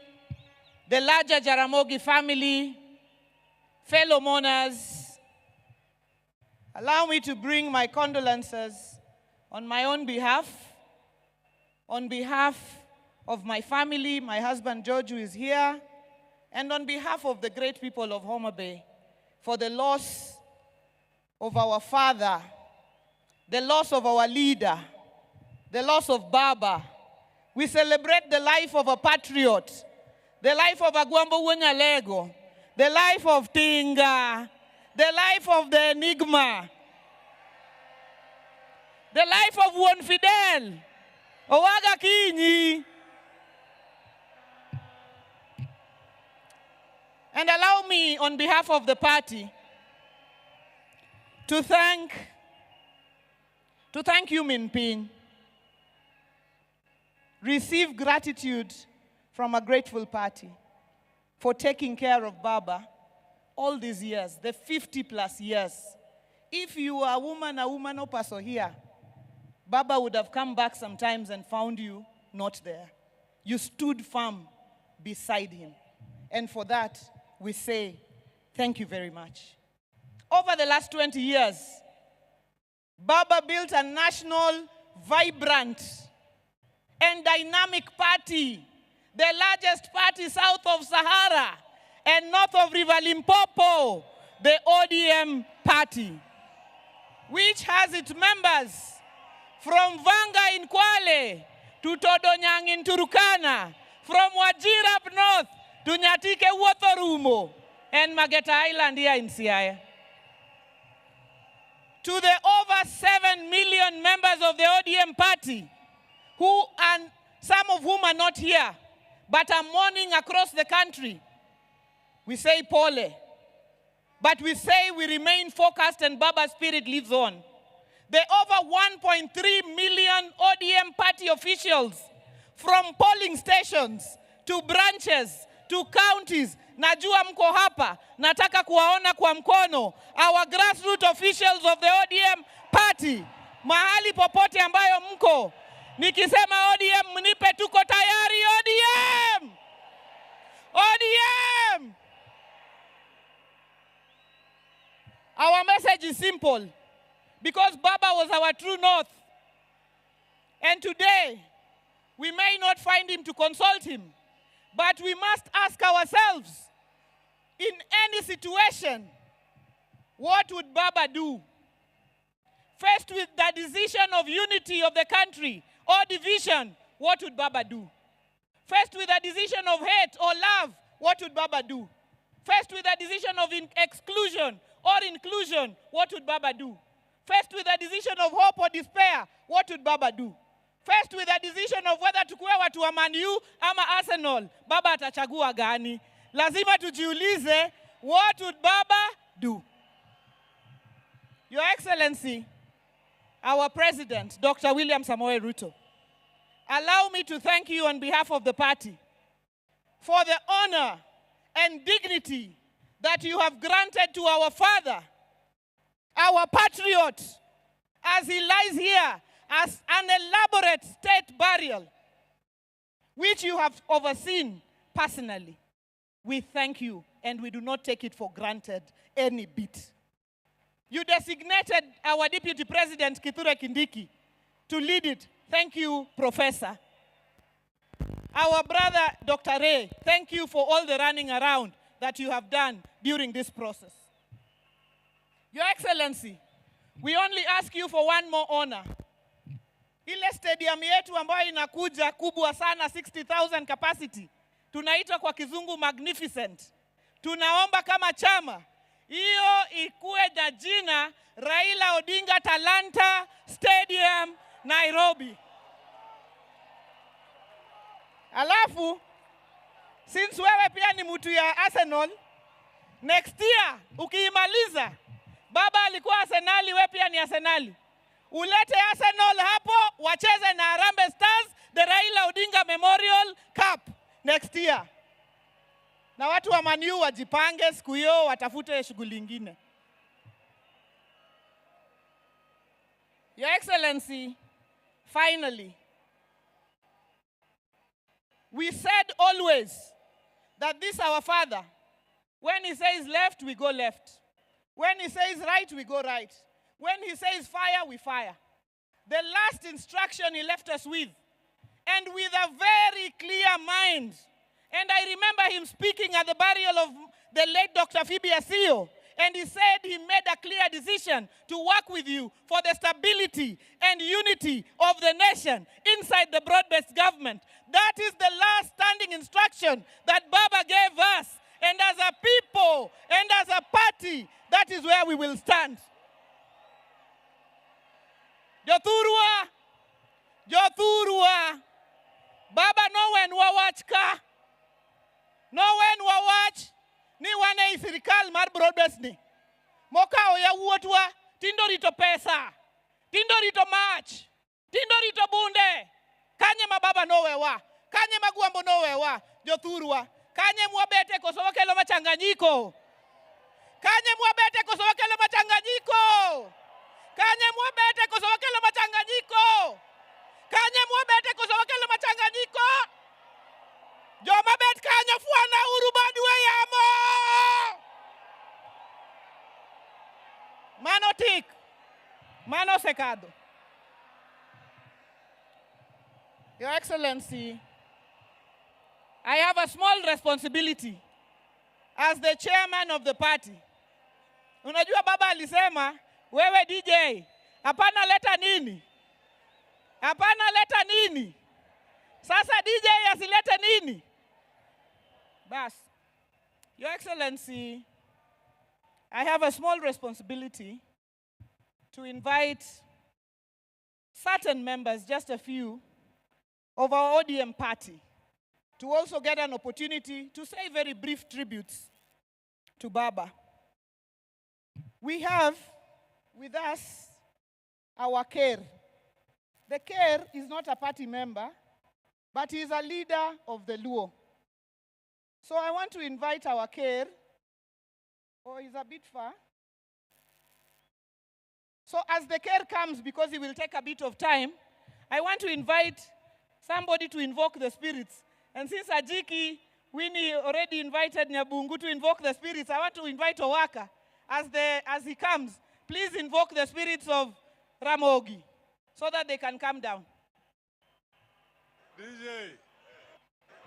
the larger Jaramogi family, fellow mourners, Allow me to bring my condolences on my own behalf, on behalf of my family, my husband George, who is here, and on behalf of the great people of Homa Bay, for the loss of our father, the loss of our leader, the loss of Baba. We celebrate the life of a patriot, the life of Agwambo Wunyalego, the life of Tinga, the life of the Enigma, the life of Juan Fidel, Owaga Kinyi. And allow me, on behalf of the party, to thank you, Min Pin. Receive gratitude from a grateful party for taking care of Baba all these years, the 50+ years. If you are a woman or person here, Baba would have come back sometimes and found you not there. You stood firm beside him. And for that, we say, thank you very much. Over the last 20 years, Baba built a national, vibrant, and dynamic party, the largest party south of Sahara and north of River Limpopo, the ODM party, which has its members from Vanga in Kwale to Todonyang in Turkana, from Wajir up north to Nyatike Wotorumo and Mageta Island here in Siaya. To the over 7 million members of the ODM party, who and some of whom are not here, but are mourning across the country, we say pole. But we say we remain focused and Baba's spirit lives on. The over 1.3 million ODM party officials, from polling stations to branches to counties, najua mko hapa, nataka kuwaona kwa mkono, our grassroots officials of the ODM party, mahali popote ambayo mko, nikisema ODM mnipe tuko tayari. ODM! ODM! Our message is simple, because Baba was our true north. And today, we may not find him to consult him, but we must ask ourselves, in any situation, what would Baba do? Faced with the decision of unity of the country or division, what would Baba do? Faced with a decision of hate or love, what would Baba do? Faced with a decision of exclusion or inclusion, what would Baba do? Faced with a decision of hope or despair, what would Baba do? Faced with a decision of whether tukuwe watu wa Man U ama Arsenal, Baba atachagua gani? Lazima tujiulize, what would Baba do? Your Excellency, our President, Dr. William Samoei Ruto, allow me to thank you on behalf of the party for the honor and dignity that you have granted to our father, our patriot, as he lies here as an elaborate state burial, which you have overseen personally. We thank you, and we do not take it for granted any bit. You designated our Deputy President, Kithure Kindiki, to lead it. Thank you, Professor. Our brother, Dr. Ray, thank you for all the running around that you have done during this process. Your Excellency, we only ask you for one more honor. Ile stadium yetu ambayo inakuja kubwa sana, 60,000 capacity, tunaitwa kwa kizungu magnificent. Tunaomba kama chama, hiyo ikuwe na jina Raila Odinga Talanta Stadium, Nairobi. Alafu, since wewe pia ni mtu ya Arsenal, next year, ukiimaliza, Baba alikuwa Arsenali, wewe pia ni Arsenali. Ulete Arsenal hapo, wacheze na Harambee Stars, the Raila Odinga Memorial Cup next year. Na watu wa Man U wajipange siku hiyo, watafute shughuli nyingine. Your Excellency, finally, we said always that this our father, when he says left, we go left. When he says right, we go right. When he says fire, we fire. The last instruction he left us with, and with a very clear mind. And I remember him speaking at the burial of the late Dr. Phoebe Asio, and he said he made a clear decision to work with you for the stability and unity of the nation inside the broad-based government. That is the last standing instruction that Baba gave us. And as a people and as a party, that is where we will stand. Jothurwa, Jothurwa, Baba no wen wawach ka, no wen wawach, ni wane isirikal mar broadbased ni. Moka oya wuotwa, tindo rito pesa, tindo rito mach, tindo rito bunde. Kanye ma Baba no wewa, kanye ma Gwambo no wewa, Jothurwa. Kanye mwabete koso wakelo machanganyiko. Kanye mwabete koso wakelo machanganyiko. Kanye mwabete koso wakelo machanganyiko. Kanye mwabete koso wakelo machanganyiko. Joma bet kanyo fuana urubadwe yamo. Mano tik. Mano sekado. Your Excellency, I have a small responsibility as the chairman of the party. Unajua Baba alisema, wewe DJ, hapana leta nini? Hapana leta nini? Sasa DJ asilete nini? Bas. Your Excellency, I have a small responsibility to invite certain members, just a few, of our ODM party, to also get an opportunity to say very brief tributes to Baba. We have with us our Kerr. The Kerr is not a party member, but he is a leader of the Luo. So I want to invite our Kerr, oh, he's a bit far. So as the Kerr comes, because he will take a bit of time, I want to invite somebody to invoke the spirits. And since Ajiki, Winnie already invited Nyabungu to invoke the spirits, I want to invite Owaka. As he comes, please invoke the spirits of Ramogi so that they can come down.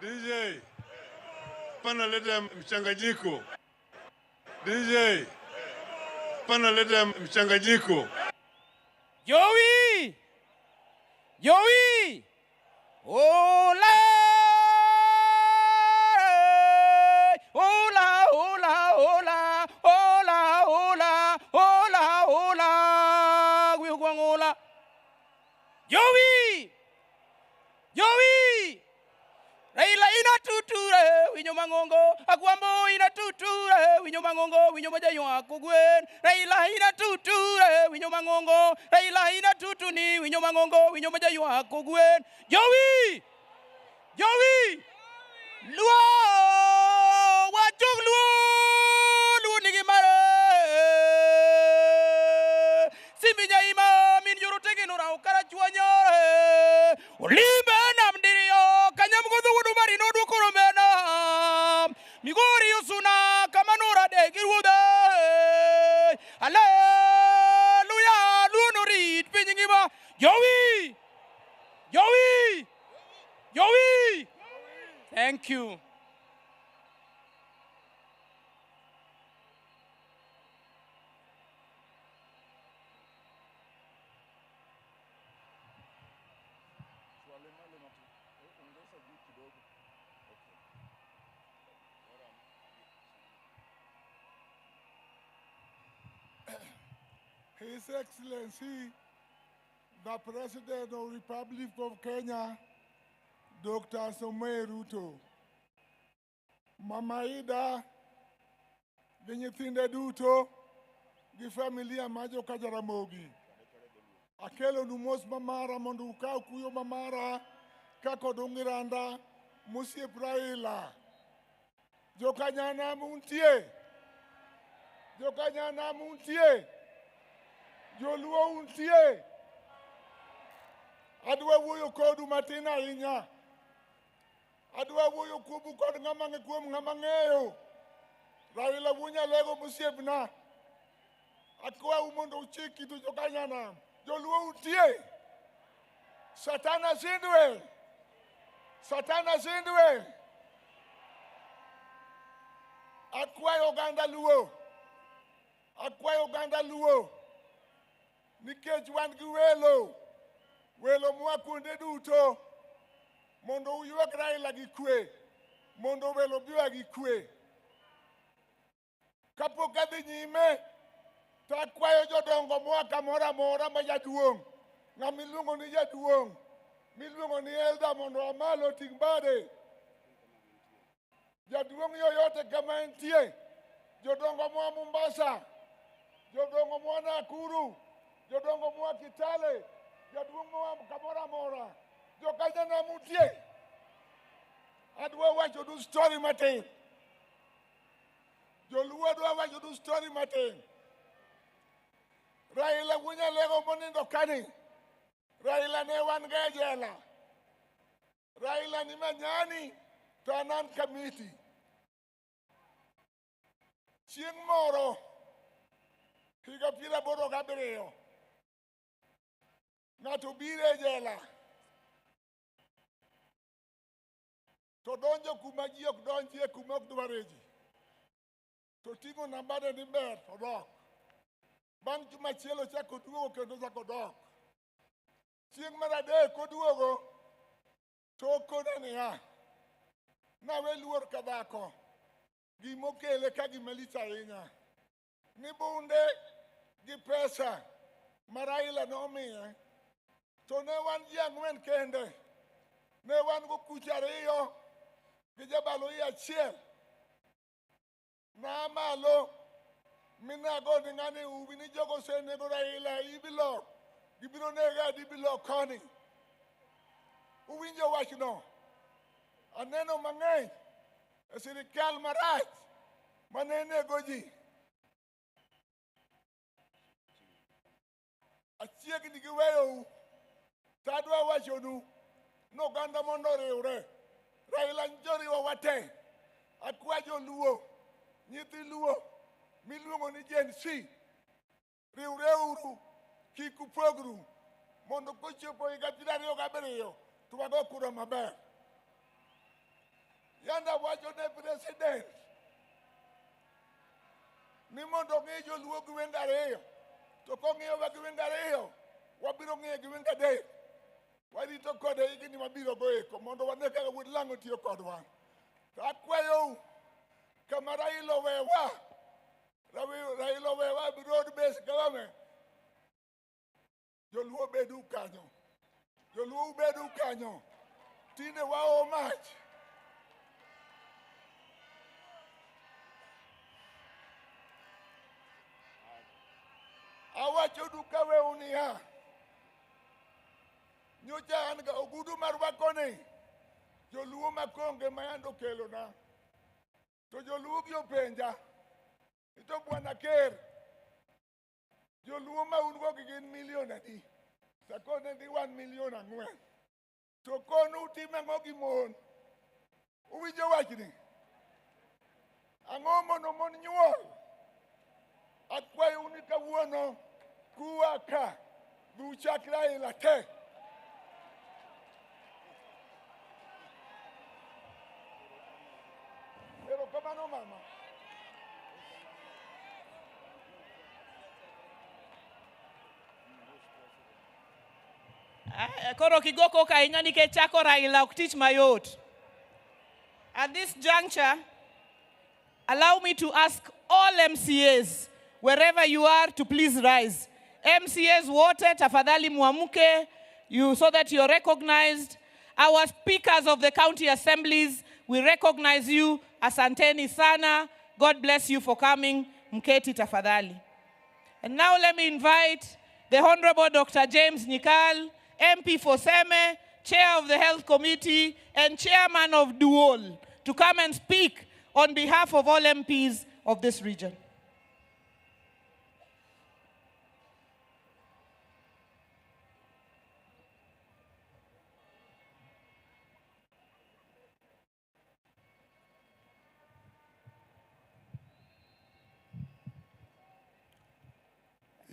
DJ, pana leta mchanganyiko. DJ, pana leta mchanganyiko. Joey! Joey! Hola! Hola, hola, hola, hola, hola, hola, hola, hola. Joey! Joey! Raila ina tuture, winyo mangongo, Agwambo ina tuture, winyo mangongo, winyo majayo akugwen. Raila ina tuture, winyo mangongo, Raila ina tutuni, winyo mangongo, winyo majayo akugwen. Joey! Joey! Luo! Wachuk luo! Luo nigi mare! Siminya ima, min yoro tege nora ukara chuanyore. Olimbe namdirio, kanyam godu wudu mari no dukuro mena. Migori usuna, kamanora de girude. Hallelujah! Luo no read, pinyingima. Joey! Joey! Joey! Thank you. His Excellency, the President of the Republic of Kenya, Dr. Samoei Ruto, Mama Ida, gi nyithinde duto, gi familia ma joka Jaramogi. Akelo nu mos mamara mondo ukaw kuyo mamara kako dungiranda musiep Raila. Joka nyana muntie. Joka nyana muntie. Joluo untie. Adwa wuoyo kodu matin ahinya. Adwa wuoyo kuomu kod ng'ama ng'eyo. Raila wuonya lego musiepna. Akwa umondo uchiki tu jokanya nam. Joluo utie. Satana zindwe. Satana zindwe. Akwa Uganda luo. Akwa Uganda luo. Nikech wan gi welo. Welo mwa kuonde duto. Mondo uyuak Raila gi kwe. Mondo welo biwa gi kwe. Kapok adhi nyime, to akwayo jodongo moa kamoro amora ma jaduong'. Ng'ama iluongo ni jaduong'. Miluongo ni elda mondo amalo ting' bade. Jaduong' yoyote kama entie. Jodongo moa Mombasa. Jodongo moa Nakuru. Jodongo moa Kitale. Jaduong' moa kamoro amora. Jokanya namutie. Adwa wacho du story matin. Joluo adwa wacho du story matin. Raila wunya lego monindo kani. Raila ne wan ga jela. Raila ni manyani to anan kamiti. Chieng' moro higa 87 ng'ato bire jela. To donjo kuma ji ok donjie kuma ok dware ji. To ting'o nambade ni ber to dok. Bang' juma achiel ochako duogo kendo ochako dok. Chieng' mar adek oduogo to okona niya, nawe luor ka dhako. Gimokele ka gima lich ahinya. Ni bunde gi pesa ma Raila nomiye. To ne wan ji 4 kende. Ne wan go kucha 2 gi jabalo achiel. Na malo minago ni ng'ani ubi ni jogo senego Raila ibilo. Gibiro nega dibilo koni. Uwinjo wach no. Aneno mang'eny e sirikal marach manenego ji. Achiegni gi weyou. Tadwa wachonu noganda mondo riwre. Raila njoriwa wate. Akwa joluo. Nyithi luo. Miluongo ni Gen Z. Riwre uru. Kik upogru. Mondo kochopo higa 27 to wago kura maber. Yanda wacho ne president. Ni mondo ng'e joluo gi wenge 2. To kong'iyo wa gi wenge 2, wabiro ng'iyo gi wenge 3. Warito kode higni mabiro goeko mondo wane kaka wuod lang'o tiyo kodwa. To akwayou kama Raila owewa. Raila owewa broad base government. Joluo bedu kanyo. Joluo bedu kanyo. Tine wao mach. Awacho duka we unia. Nyocha an ga ogudu mar wakoni. Joluo makonge mayando kelo na. To joluo gi openja. Ito bwana ker. Joluo ma ungo gi gin milion adi. Sakone gi 1 milion 4. To konu time ng'o gi mon. Uwinjo wachni. Ang'o mono mon nyuol. Akwayo ni kawuono kuwa ka buchak Raila te. Pero kamano mama. Koro kigoko kahinya nikech chako Raila ok tich mayot. At this juncture, allow me to ask all MCAs, wherever you are, to please rise. MCAs wote, tafadhali muamuke, so that you're recognized. Our speakers of the county assemblies, we recognize you. Asanteni sana. God bless you for coming. Mketi tafadhali. And now let me invite the Honorable Dr. James Nyikal, MP for Seme, Chair of the Health Committee, and Chairman of Duol, to come and speak on behalf of all MPs of this region.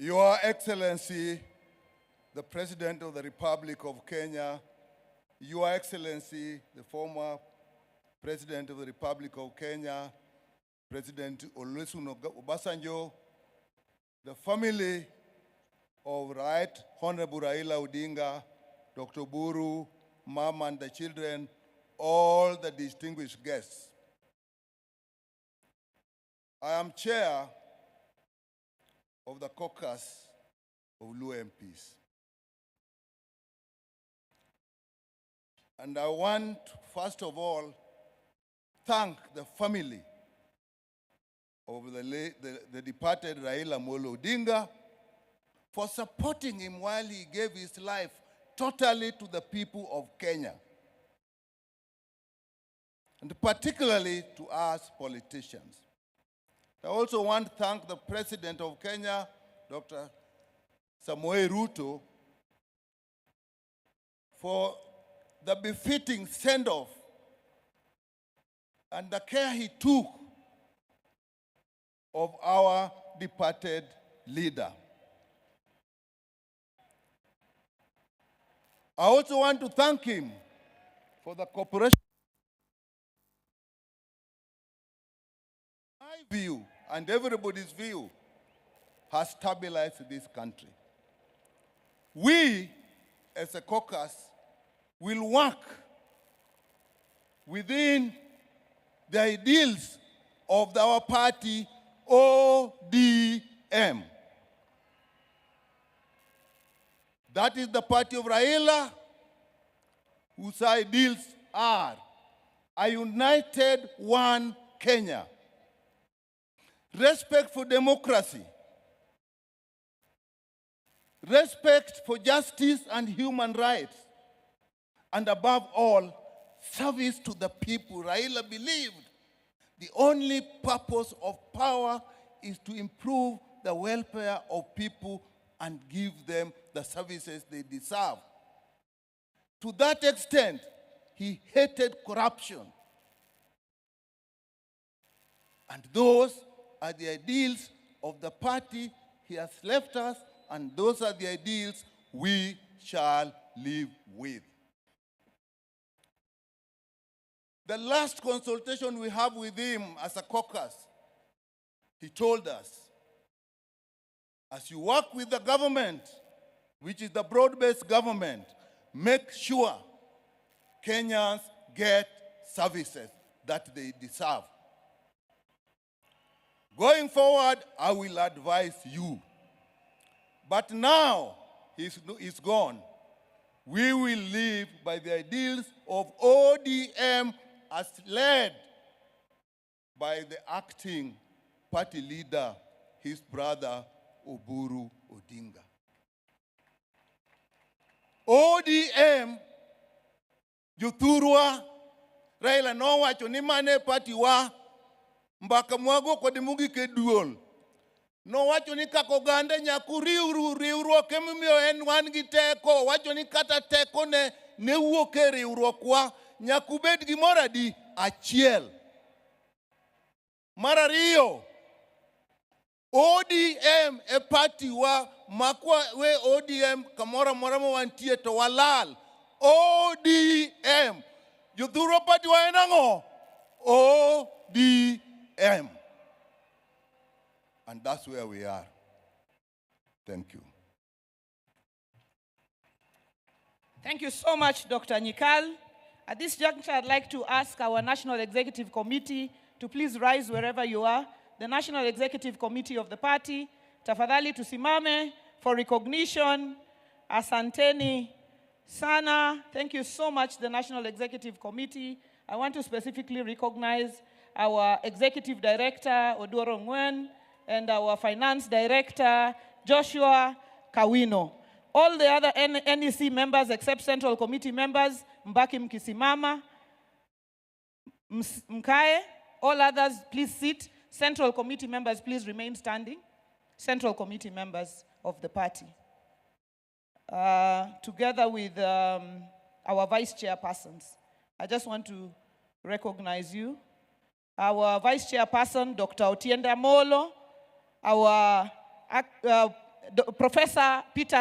Your Excellency, the President of the Republic of Kenya, Your Excellency, the former President of the Republic of Kenya, President Olusegun Obasanjo, the family of Right Honorable Raila Odinga, Dr. Buru, Mom and the children, all the distinguished guests. I am chair of the caucus of Luo MPs. And I want, first of all, thank the family of the departed Raila Amollo Odinga for supporting him while he gave his life totally to the people of Kenya, and particularly to us politicians. I also want to thank the President of Kenya, Dr. Samoei Ruto, for the befitting send-off and the care he took of our departed leader. I also want to thank him for the cooperation. My view and everybody's view has stabilized this country. We, as a caucus, will work within the ideals of our party, ODM. That is the party of Raila, whose ideals are a united one Kenya, respect for democracy, respect for justice and human rights, and above all, service to the people. Raila believed the only purpose of power is to improve the welfare of people and give them the services they deserve. To that extent, he hated corruption. And those are the ideals of the party he has left us, and those are the ideals we shall live with. The last consultation we have with him as a caucus, he told us, as you work with the government, which is the broad-based government, make sure Kenyans get services that they deserve. Going forward, I will advise you. But now he's gone. We will live by the ideals of ODM as led by the acting party leader, his brother, Oburu Odinga. ODM, Juthurwa, Raila no wacho ni mane party wa, mbaka mwago kod mugi duol. No wacho ni kako gande nyaku riwruok emimiyo en wan gi teko, wacho ni kata teko ne wuok e riwruok wa, nyaku bed gimoro adi achiel. Mar ariyo, ODM e party wa makwa we ODM kamora mora mo wantie to walal. ODM. Juthurwa party wa en ang'o? ODM. And that's where we are. Thank you. Thank you so much, Dr. Nyikal. At this juncture, I'd like to ask our National Executive Committee to please rise wherever you are. The National Executive Committee of the party, tafadhali tusimame for recognition. Asanteni sana. Thank you so much, the National Executive Committee. I want to specifically recognize our Executive Director, Odoro Ngwen, and our Finance Director, Joshua Kawino. All the other NEC members except Central Committee members, mbaki mkisimama, mkae. All others, please sit. Central Committee members, please remain standing. Central Committee members of the party. Together with our Vice Chairpersons, I just want to recognize you. Our Vice Chairperson, Dr. Otiende Amolo, our Professor Peter